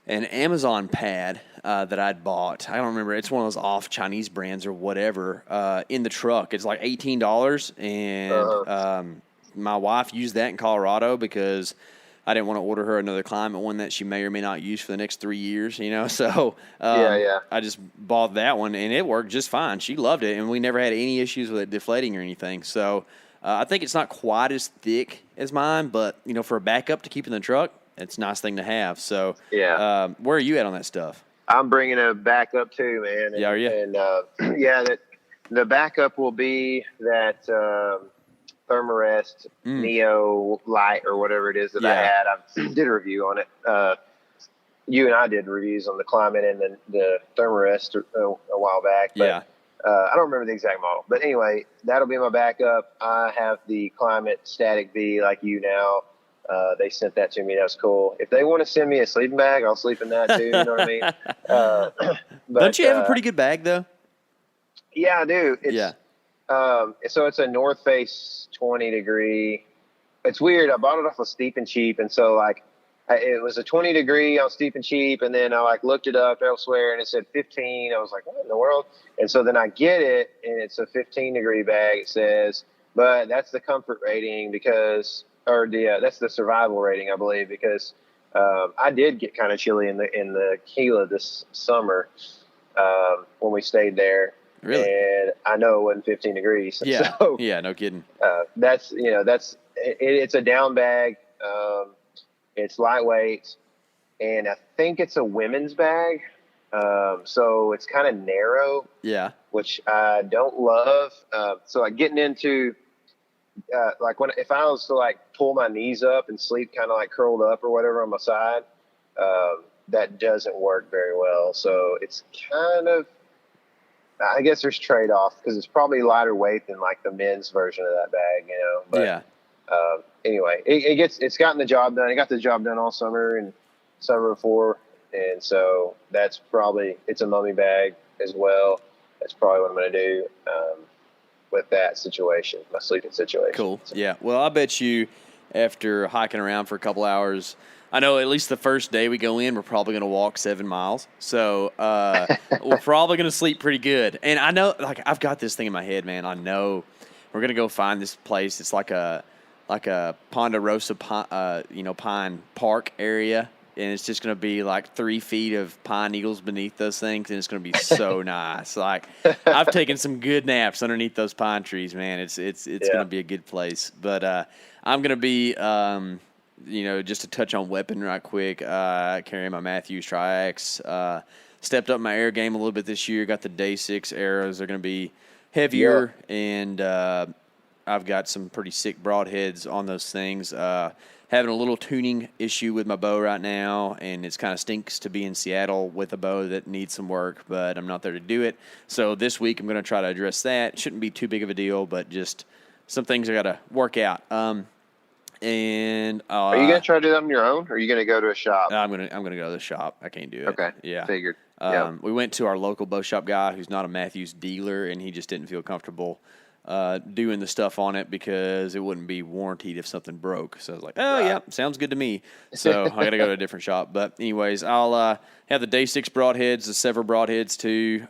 an Amazon pad that I'd bought. I don't remember. It's one of those off Chinese brands or whatever in the truck. It's like $18, and my wife used that in Colorado because I didn't want to order her another Climate one that she may or may not use for the next 3 years, So I just bought that one, and it worked just fine. She loved it, and we never had any issues with it deflating or anything. So I think it's not quite as thick as mine, but, for a backup to keep in the truck, it's a nice thing to have. So where are you at on that stuff? I'm bringing a backup too, man. And, are you? And that the backup will be that Thermarest Neo Light or whatever it is that I had. I did a review on it. You and I did reviews on the Climate and the Thermarest a while back. But, I don't remember the exact model. But anyway, that'll be my backup. I have the Climate Static V like you now. They sent that to me. That was cool. If they want to send me a sleeping bag, I'll sleep in that too. You know what I mean? But, don't you have a pretty good bag though? Yeah, I do. So it's a North Face 20-degree. It's weird. I bought it off of Steep and Cheap, and so it was a 20-degree on Steep and Cheap, and then I looked it up elsewhere, and it said 15. I was like, what in the world? And so then I get it, and it's a 15-degree bag. It says, but that's the comfort rating that's the survival rating, I believe, because I did get kind of chilly in the Gila this summer when we stayed there. Really? And I know it wasn't 15 degrees. Yeah. So, yeah, no kidding. It's a down bag. It's lightweight, and I think it's a women's bag. So it's kind of narrow. Yeah. Which I don't love. So getting into if I was to pull my knees up and sleep kind of curled up or whatever on my side, that doesn't work very well. So it's kind of, I guess there's trade-off because it's probably lighter weight than the men's version of that bag, But, Anyway, it's gotten the job done. It got the job done all summer and summer before, and so it's a mummy bag as well. That's probably what I'm going to do with that situation, my sleeping situation. Cool. Yeah. Well, I bet you after hiking around for a couple hours, I know at least the first day we go in, we're probably going to walk 7 miles. So we're probably going to sleep pretty good. And I know, like, I've got this thing in my head, man. I know we're going to go find this place. It's like a Ponderosa pine park area. And it's just going to be like 3 feet of pine needles beneath those things, and it's going to be so nice. Like, I've taken some good naps underneath those pine trees, man. It's going to be a good place. But I'm going to be, just to touch on weapon right quick, carrying my Matthews Tri-X. Stepped up my air game a little bit this year. Got the Day 6 arrows. They're going to be heavier, and I've got some pretty sick broadheads on those things. Having a little tuning issue with my bow right now, and it's kind of stinks to be in Seattle with a bow that needs some work, but I'm not there to do it. So this week I'm going to try to address that. Shouldn't be too big of a deal, but just some things I got to work out. Are you going to try to do that on your own, or are you going to go to a shop? I'm going to go to the shop. I can't do it. Okay. Yeah. Figured. We went to our local bow shop guy who's not a Matthews dealer, and he just didn't feel comfortable doing the stuff on it because it wouldn't be warranted if something broke. So I was like, yeah, sounds good to me. So I got to go to a different shop. But anyways, I'll have the Day 6 broadheads, the Sever broadheads too.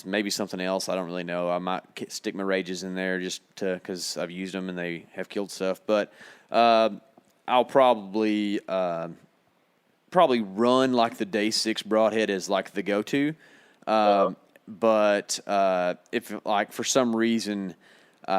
Maybe something else. I don't really know. I might stick my Rages in there just because I've used them and they have killed stuff. But I'll probably run like the Day 6 broadhead as like the go-to. But if, like, for some reason, we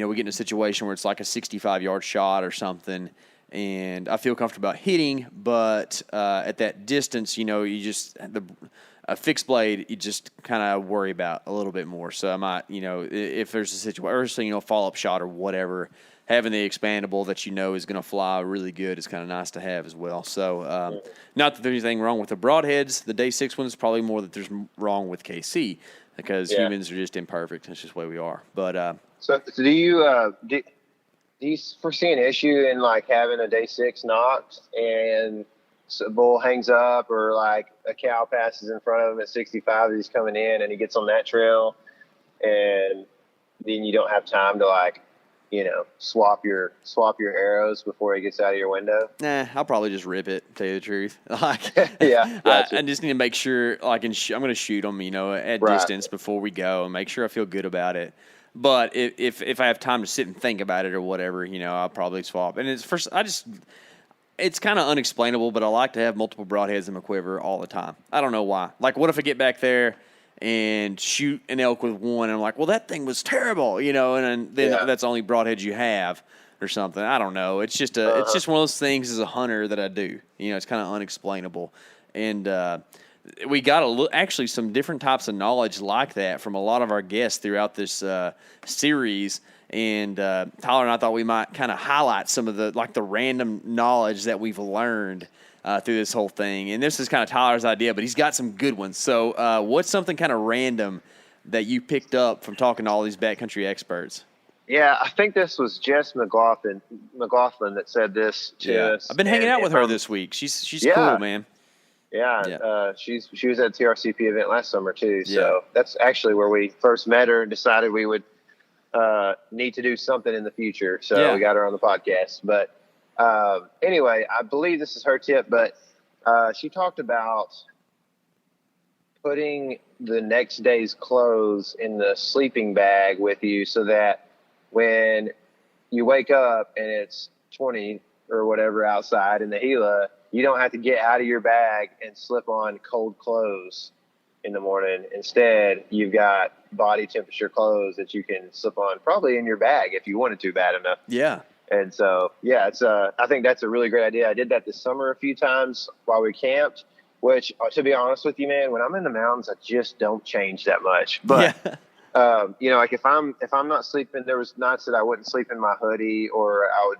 get in a situation where it's like a 65-yard shot or something, and I feel comfortable about hitting, but at that distance, a fixed blade, you just kind of worry about a little bit more. So I might, if there's a situation, or follow-up shot or whatever, having the expandable that is going to fly really good is kind of nice to have as well. So not that there's anything wrong with the broadheads. The Day 6 ones, probably more that there's wrong with KC because humans are just imperfect. That's just the way we are. But so do you foresee an issue in like having a Day 6 knocked and a bull hangs up, or like a cow passes in front of him at 65 as he's coming in and he gets on that trail, and then you don't have time to like, swap your arrows before he gets out of your window? Nah, I'll probably just rip it, to tell you the truth. Like, yeah, gotcha. I just need to make sure, like, I'm going to shoot them, at distance before we go, and make sure I feel good about it. But if I have time to sit and think about it or whatever, I'll probably swap. And it's kind of unexplainable, but I like to have multiple broadheads in my quiver all the time. I don't know why. Like, what if I get back there and shoot an elk with one, and I'm like, well, that thing was terrible, and then that's the only broadhead you have or something. I don't know. It's just it's just one of those things as a hunter that I do. It's kind of unexplainable. And we got actually some different types of knowledge like that from a lot of our guests throughout this series. And Tyler and I thought we might kind of highlight some of the random knowledge that we've learned through this whole thing. And this is kind of Tyler's idea, but he's got some good ones. So what's something kind of random that you picked up from talking to all these backcountry experts? Yeah, I think this was Jess McLaughlin that said this to us. I've been hanging out with her this week. She's cool, man. Yeah. She was at a TRCP event last summer too. So that's actually where we first met her and decided we would need to do something in the future. So we got her on the podcast. But anyway, I believe this is her tip, but she talked about putting the next day's clothes in the sleeping bag with you so that when you wake up and it's 20 or whatever outside in the Gila, you don't have to get out of your bag and slip on cold clothes in the morning. Instead, you've got body temperature clothes that you can slip on probably in your bag if you wanted to bad enough. Yeah. And so, it's I think that's a really great idea. I did that this summer a few times while we camped, which, to be honest with you, man, when I'm in the mountains, I just don't change that much. But, like if I'm not sleeping, there was nights that I wouldn't sleep in my hoodie, or I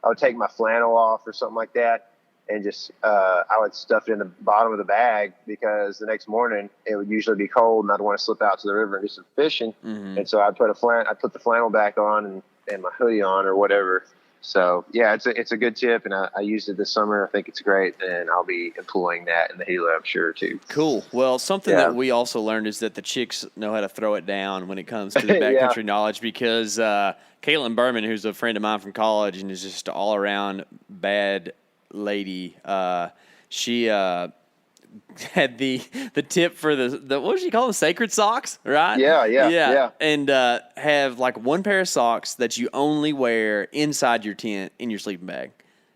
would take my flannel off or something like that. and just I would stuff it in the bottom of the bag because the next morning it would usually be cold and I'd want to slip out to the river and do some fishing. Mm-hmm. And so I'd put the flannel back on and my hoodie on or whatever. So yeah, it's a good tip, and I used it this summer. I think it's great, and I'll be employing that in the Gila, I'm sure too. Cool. Well, something that we also learned is that the chicks know how to throw it down when it comes to the backcountry knowledge, because Caitlin Berman, who's a friend of mine from college and is just an all around bad lady, she had the tip for the what did she call them, sacred socks, right? Yeah. And have like one pair of socks that you only wear inside your tent in your sleeping bag.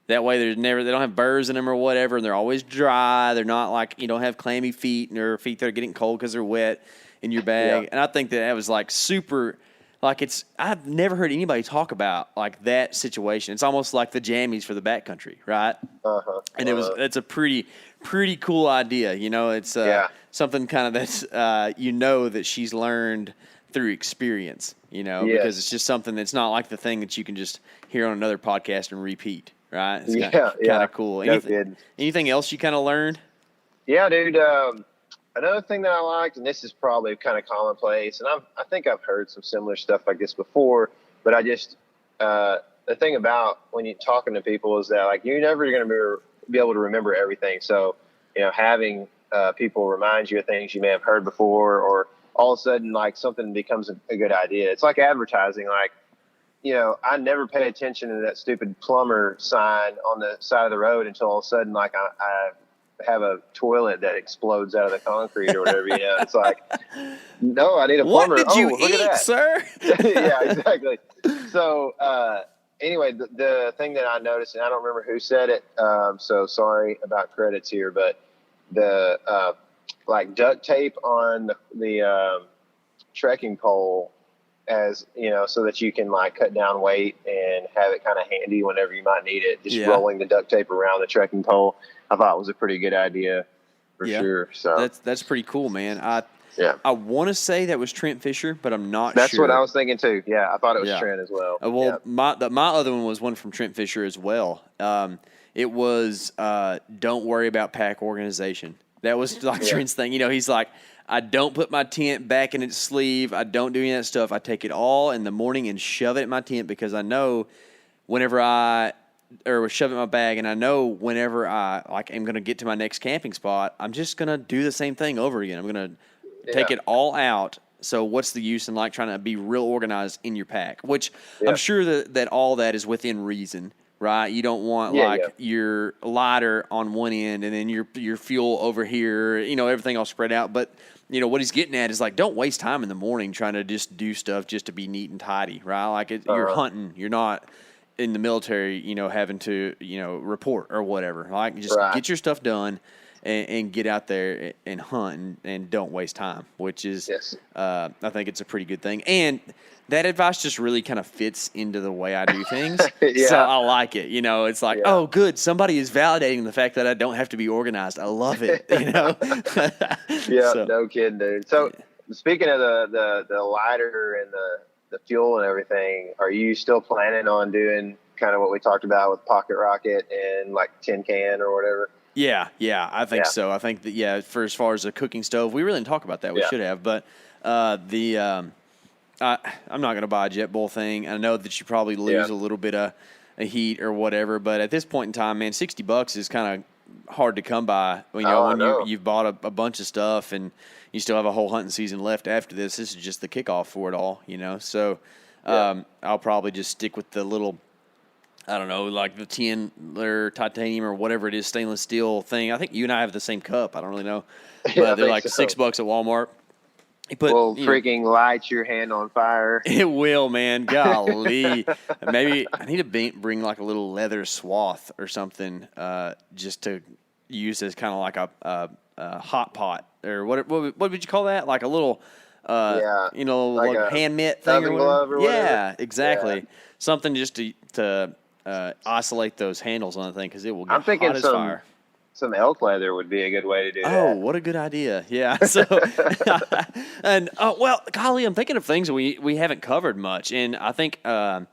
That way they don't have burrs in them or whatever, and they're always dry. They're not like, you don't have clammy feet or feet that are getting cold because they're wet in your bag. Yeah. And I think that was like super, like I've never heard anybody talk about like that situation. It's almost like the jammies for the backcountry, right? And it's a pretty cool idea. You know, it's something kind of that's that she's learned through experience. You know, because it's just something that's not like the thing that you can just hear on another podcast and repeat. Right? It's kind of cool. Anything else you kind of learned? Yeah, dude. Another thing that I liked, and this is probably kind of commonplace, and I think I've heard some similar stuff like this before, but I just the thing about when you're talking to people is that like you're never going to be able to remember everything. So having people remind you of things you may have heard before, or all of a sudden like something becomes a good idea. It's like advertising, like. I never pay attention to that stupid plumber sign on the side of the road until all of a sudden, like I have a toilet that explodes out of the concrete or whatever. It's like, no, I need a plumber. What did you eat, sir? Yeah, exactly. So anyway, the thing that I noticed, and I don't remember who said it, so sorry about credits here, but the like duct tape on the trekking pole, as so that you can like cut down weight and have it kind of handy whenever you might need it. Just rolling the duct tape around the trekking pole, I thought was a pretty good idea for sure. So that's pretty cool, man. I want to say that was Trent Fisher, but I'm not sure. That's what I was thinking too. Yeah, I thought it was Trent as well. My other one was one from Trent Fisher as well. It was don't worry about pack organization. That was like Trent's thing. He's like, I don't put my tent back in its sleeve. I don't do any of that stuff. I take it all in the morning and shove it in my tent because I know whenever shove it in my bag, and I know whenever I am going to get to my next camping spot, I'm just going to do the same thing over again. I'm going to take it all out. So what's the use in like trying to be real organized in your pack? Which I'm sure that all that is within reason. Right, you don't want your lighter on one end and then your fuel over here. Everything all spread out. But what he's getting at is like, don't waste time in the morning trying to just do stuff just to be neat and tidy. Right, like you're hunting. You're not in the military. Having to report or whatever. Like just get your stuff done and get out there and hunt and don't waste time. Which is, I think it's a pretty good thing. And that advice just really kind of fits into the way I do things. So I like it. It's like, oh, good. Somebody is validating the fact that I don't have to be organized. I love it. No kidding, dude. So speaking of the lighter and the fuel and everything, are you still planning on doing kind of what we talked about with Pocket Rocket and like tin can or whatever? Yeah, I think so. I think that, for as far as a cooking stove, we really didn't talk about that. We should have. But I'm not going to buy a JetBoil thing. I know that you probably lose a little bit of heat or whatever, but at this point in time, man, $60 is kind of hard to come by. You've bought a bunch of stuff and you still have a whole hunting season left after this. This is just the kickoff for it all, So I'll probably just stick with the little, I don't know, like the tin or titanium or whatever it is, stainless steel thing. I think you and I have the same cup. I don't really know, but they're like $6 at Walmart. Freaking light your hand on fire. It will, man. Golly. Maybe I need to bring like a little leather swath or something just to use as kind of like a hot pot. Or what would you call that? Like a little, like a hand mitt thing or glove or whatever. Yeah, exactly. Yeah. Something just to isolate those handles on the thing because it will get hot as fire. Some elk leather would be a good way to do that. Oh, what a good idea. Yeah. So, and, golly, I'm thinking of things we haven't covered much. And I think that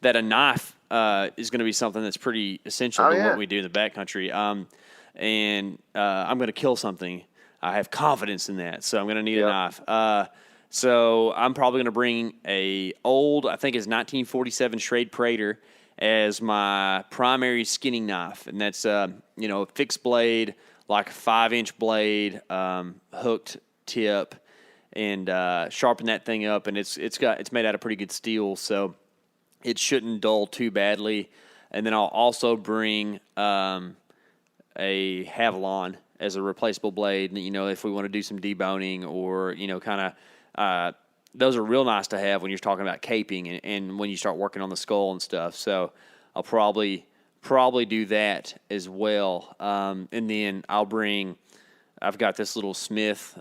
a knife is going to be something that's pretty essential to what we do in the backcountry. And I'm going to kill something. I have confidence in that, so I'm going to need a knife. So I'm probably going to bring I think it's 1947 Schrade Prater as my primary skinning knife, and that's a fixed blade, like a 5-inch blade, hooked tip, and sharpen that thing up, and it's made out of pretty good steel, so it shouldn't dull too badly. And then I'll also bring a Havalon as a replaceable blade. If we want to do some deboning or kind of those are real nice to have when you're talking about caping and when you start working on the skull and stuff. So I'll probably do that as well. And then I've got this little Smith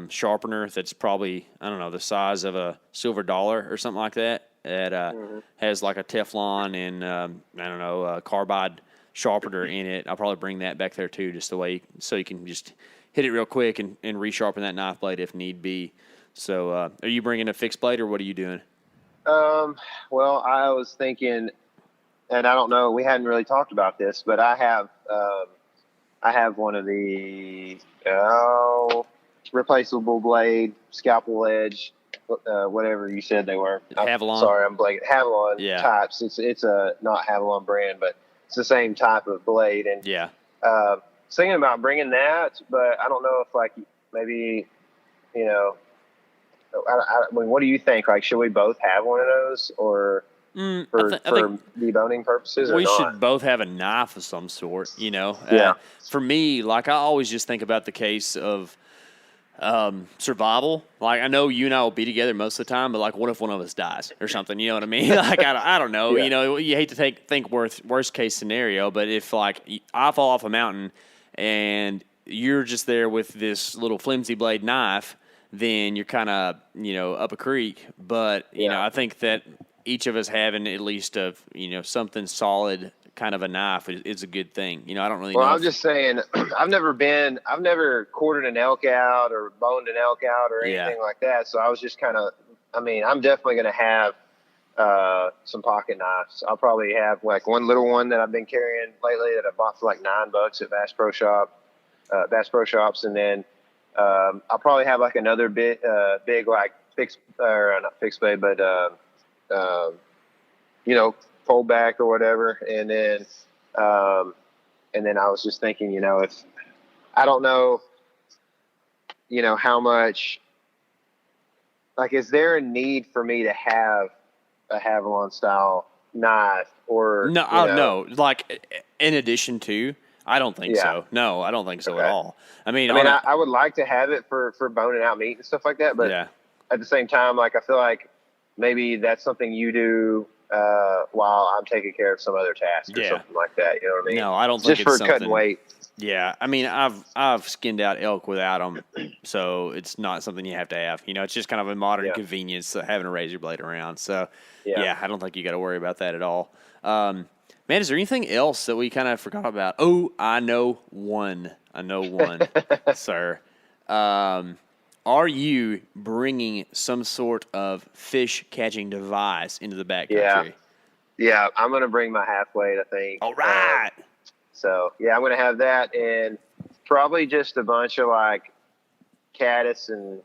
sharpener that's probably, I don't know, the size of a silver dollar or something like that. It has like a Teflon and, carbide sharpener in it. I'll probably bring that back there too, just so you can just hit it real quick and resharpen that knife blade if need be. So are you bringing a fixed blade or what are you doing? Well, I was thinking, and I don't know, we hadn't really talked about this, but I have one of the replaceable blade, scalpel edge, whatever you said they were. Havalon. Sorry, I'm blanking. Havalon types. It's a not Havalon brand, but it's the same type of blade. And thinking about bringing that, but I don't know if maybe I mean, what do you think? Should we both have one of those, or for deboning purposes? We should both have a knife of some sort. For me, I always just think about the case of survival. I know you and I will be together most of the time, but what if one of us dies or something? You know what I mean? I don't know. You hate to think worst case scenario, but if I fall off a mountain and you're just there with this little flimsy blade knife, then you're kind of, up a creek. But, I think that each of us having at least something solid kind of a knife is a good thing. I don't really know. Well, I'm just saying, I've never quartered an elk out or boned an elk out or anything like that. So I was just I'm definitely going to have some pocket knives. I'll probably have one little one that I've been carrying lately that I bought for $9 at Bass Pro Shops. And then, I'll probably have another big fixed, or not fixed blade, but fold back or whatever. And then I was just thinking, if I don't know, how much, is there a need for me to have a Havalon style knife or no, in addition to. I don't think so. No, I don't think so at all. I would like to have it for boning out meat and stuff like that, but at the same time, I feel like maybe that's something you do while I'm taking care of some other task or something like that. You know what I mean? No, I don't think just for cutting weight. Yeah, I've skinned out elk without them, so it's not something you have to have. It's just kind of a modern convenience having a razor blade around. So I don't think you got to worry about that at all. Man, is there anything else that we kind of forgot about? Oh, I know one, sir. Are you bringing some sort of fish catching device into the backcountry? Yeah, I'm going to bring my half weight, I think. All right. So, I'm going to have that and probably just a bunch of caddis and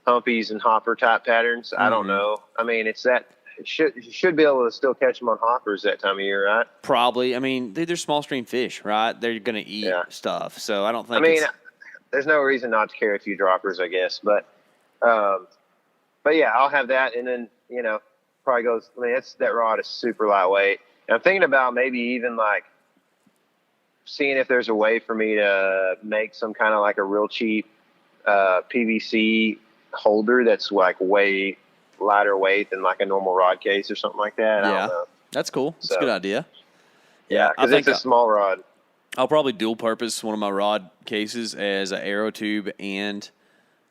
humpies and hopper type patterns. I don't know. It's that. You should be able to still catch them on hoppers that time of year, right? Probably. They're small stream fish, right? They're going to eat stuff. So I don't think there's no reason not to carry a few droppers, I guess. But I'll have that. And then, probably goes, that rod is super lightweight. And I'm thinking about maybe even seeing if there's a way for me to make some kind of a real cheap PVC holder that's way lighter weight than a normal rod case or something like that. I don't know. That's cool. That's a good idea. Yeah, because it's a small rod. I'll probably dual purpose one of my rod cases as an arrow tube and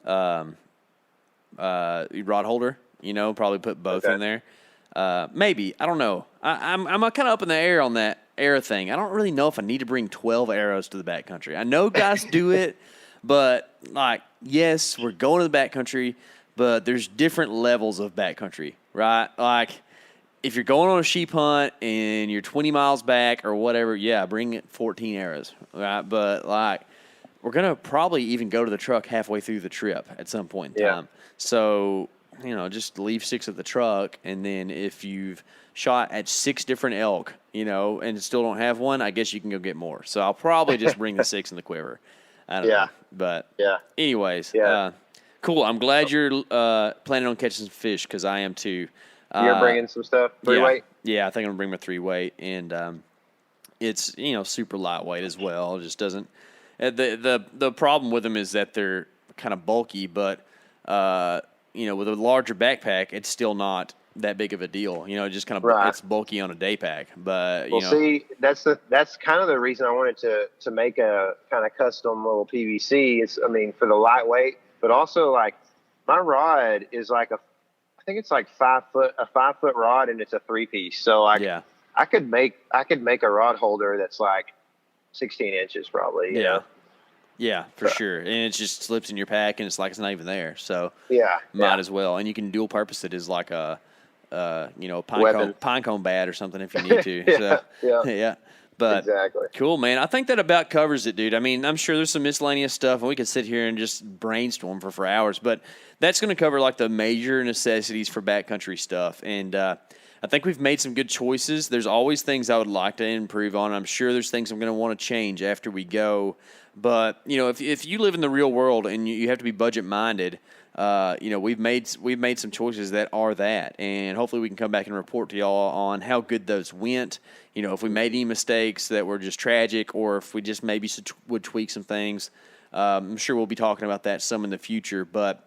rod holder. Probably put both in there. Maybe. I don't know. I'm kind of up in the air on that arrow thing. I don't really know if I need to bring 12 arrows to the backcountry. I know guys do it, but yes, we're going to the backcountry. But there's different levels of backcountry, right? if you're going on a sheep hunt and you're 20 miles back or whatever, yeah, bring 14 arrows, right? But like, we're gonna probably even go to the truck halfway through the trip at some point in time. So just leave 6 at the truck, and then if you've shot at 6 different elk, and still don't have one, I guess you can go get more. So I'll probably just bring the 6 in the quiver. I don't know, but anyways, cool. I'm glad you're planning on catching some fish, because I am too. You're bringing some stuff, 3-weight? Yeah, I think I'm gonna bring my 3-weight, and it's super lightweight as well. It just doesn't. The problem with them is that they're kind of bulky, but with a larger backpack, it's still not that big of a deal. Just kind of it's bulky on a day pack. But see, that's kind of the reason I wanted to make a kind of custom little PVC. For the lightweight, but also like my rod is like I think it's like 5 foot, a 5 foot rod, and it's a 3-piece. So like, I could make a rod holder that's like 16 inches probably. You know? Yeah, for sure. And it just slips in your pack, and it's like it's not even there. So might as well. And you can dual purpose it as like a pine cone bat or something if you need to. But exactly. Cool, man. I think that about covers it, dude. I mean, I'm sure there's some miscellaneous stuff, and we could sit here and just brainstorm for hours, but that's going to cover like the major necessities for backcountry stuff. And I think we've made some good choices. There's always things I would like to improve on. I'm sure there's things I'm going to want to change after we go. But if you live in the real world and you have to be budget minded, we've made some choices that are that, and hopefully we can come back and report to y'all on how good those went. If we made any mistakes that were just tragic, or if we just maybe would tweak some things. I'm sure we'll be talking about that some in the future. But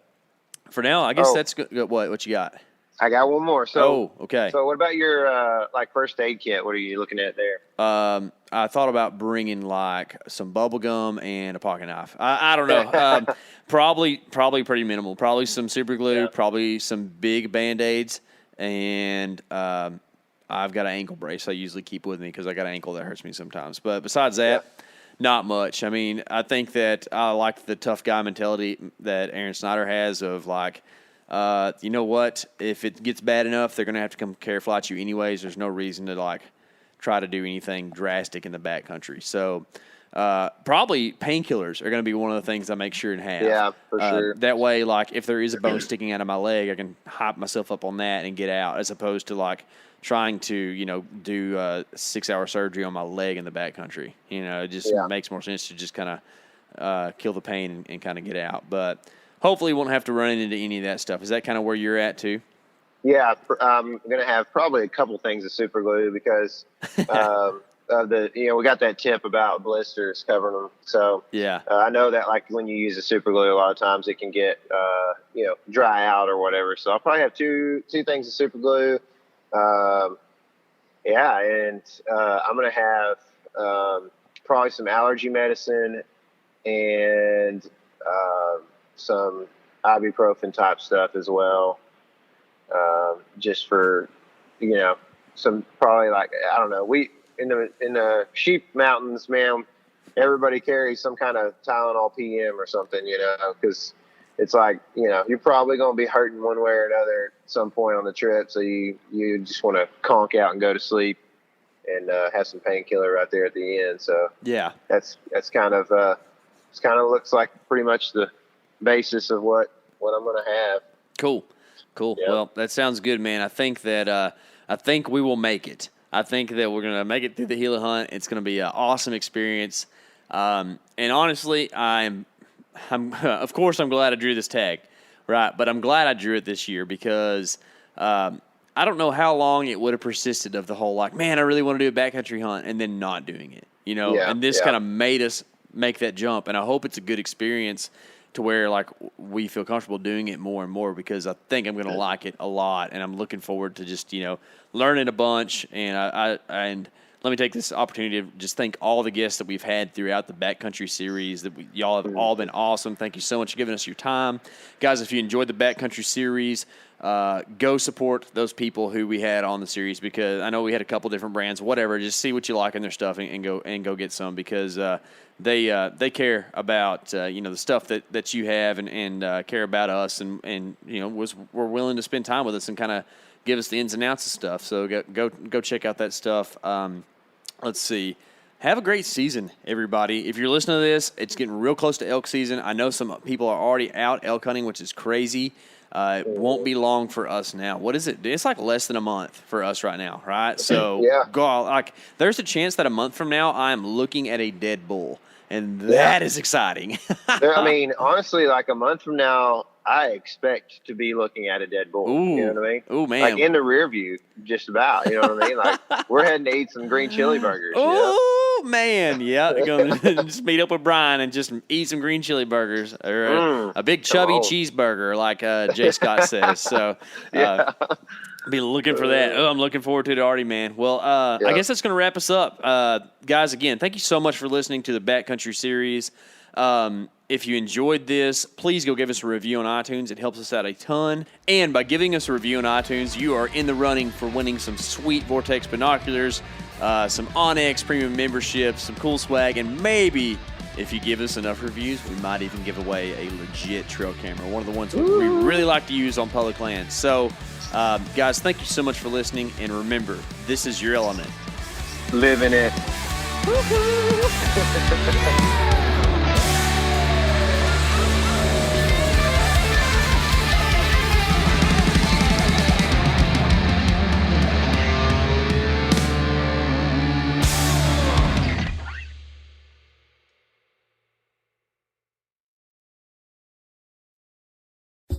for now, I guess that's good. What you got? I got one more. So, okay. So what about your first aid kit? What are you looking at there? I thought about bringing like some bubble gum and a pocket knife. I don't know. Probably pretty minimal. Probably some super glue. Probably some big Band-Aids, and I've got an ankle brace I usually keep with me because I got an ankle that hurts me sometimes. But besides that, not much. I mean, I think that I like the tough guy mentality that Aaron Snyder has of like, you know what? If it gets bad enough, they're going to have to come care fly you anyways. There's no reason to like try to do anything drastic in the backcountry. So probably painkillers are going to be one of the things I make sure and have. Yeah, for sure. That way, like if there is a bone sticking out of my leg, I can hype myself up on that and get out, as opposed to like trying to do 6-hour surgery on my leg in the backcountry. It just makes more sense to just kind of kill the pain and kind of get out. But hopefully, we won't have to run into any of that stuff. Is that kind of where you're at too? Yeah, I'm going to have probably a couple things of super glue because we got that tip about blisters covering them. So I know that like when you use the super glue, a lot of times it can get dry out or whatever. So I'll probably have two things of super glue. And I'm going to have probably some allergy medicine and some ibuprofen type stuff as well. Just for, some probably like, I don't know, we in the sheep mountains, man, everybody carries some kind of Tylenol PM or something, because it's like, you're probably going to be hurting one way or another at some point on the trip. So you just want to conk out and go to sleep and have some painkiller right there at the end. So that's kind of looks like pretty much the basis of what I'm going to have. Cool. Yep. Well, that sounds good, man. I think that we will make it. I think that we're going to make it through the Gila hunt. It's going to be an awesome experience. And honestly, I'm of course I'm glad I drew this tag, right? But I'm glad I drew it this year because I don't know how long it would have persisted of the whole like, man, I really want to do a backcountry hunt and then not doing it, And this kind of made us make that jump. And I hope it's a good experience to where like we feel comfortable doing it more and more, because I think I'm going to like it a lot, and I'm looking forward to just learning a bunch. And and let me take this opportunity to just thank all the guests that we've had throughout the Backcountry series. Y'all have all been awesome. Thank you so much for giving us your time, guys. If you enjoyed the Backcountry series, go support those people who we had on the series, because I know we had a couple different brands, whatever. Just see what you like in their stuff and go get some, because they care about the stuff that you have and care about us, and were willing to spend time with us and kind of give us the ins and outs of stuff. So go check out that stuff. Let's see. Have a great season, everybody. If you're listening to this, it's getting real close to elk season. I know some people are already out elk hunting, which is crazy. It won't be long for us now. What is it? It's like less than a month for us right now, right? So, there's a chance that a month from now I am looking at a dead bull, and that is exciting. I mean, honestly, like a month from now, I expect to be looking at a dead bull. Ooh. You know what I mean? Ooh, man. Like in the rear view, just about. You know what I mean? Like we're heading to eat some green chili burgers. Oh, man. Yeah. Going to just meet up with Brian and just eat some green chili burgers or a big chubby cheeseburger, like Jay Scott says. So, be looking for that. Oh, I'm looking forward to it already, man. Well, I guess that's going to wrap us up. Guys, again, thank you so much for listening to the Backcountry series. If you enjoyed this, please go give us a review on iTunes. It helps us out a ton. And by giving us a review on iTunes, you are in the running for winning some sweet Vortex binoculars, some Onyx premium memberships, some cool swag, and maybe if you give us enough reviews, we might even give away a legit trail camera, one of the ones we really like to use on public land. So, guys, thank you so much for listening. And remember, this is your element. Living it.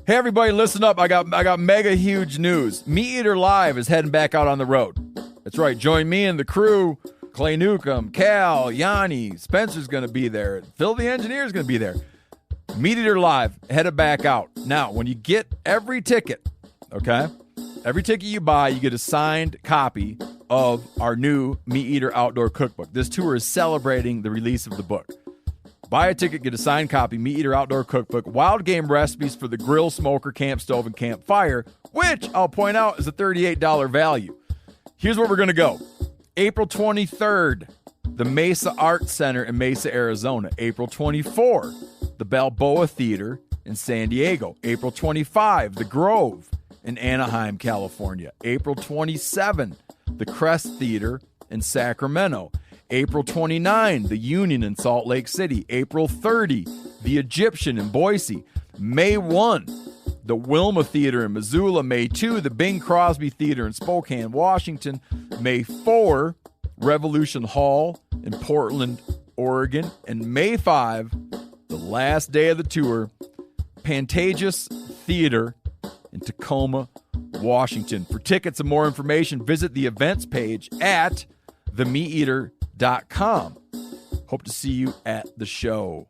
Hey everybody, listen up. I got mega huge news. Meat Eater Live is heading back out on the road. That's right. Join me and the crew. Clay Newcomb, Cal, Yanni, Spencer's going to be there. Phil the engineer's going to be there. Meat Eater Live headed back out. Now, when you get every ticket, okay? Every ticket you buy, you get a signed copy of our new Meat Eater Outdoor Cookbook. This tour is celebrating the release of the book. Buy a ticket, get a signed copy, Meat Eater Outdoor Cookbook, wild game recipes for the grill, smoker, camp stove, and campfire, which I'll point out is a $38 value. Here's where we're going to go. April 23rd, the Mesa Arts Center in Mesa, Arizona. April 24, the Balboa Theater in San Diego. April 25, the Grove in Anaheim, California. April 27, the Crest Theater in Sacramento. April 29, the Union in Salt Lake City. April 30, the Egyptian in Boise. May 1, the Wilma Theater in Missoula. May 2, the Bing Crosby Theater in Spokane, Washington. May 4, Revolution Hall in Portland, Oregon. And May 5, the last day of the tour, Pantages Theater in Tacoma, Washington. For tickets and more information, visit the events page at themeateater.com. Hope to see you at the show.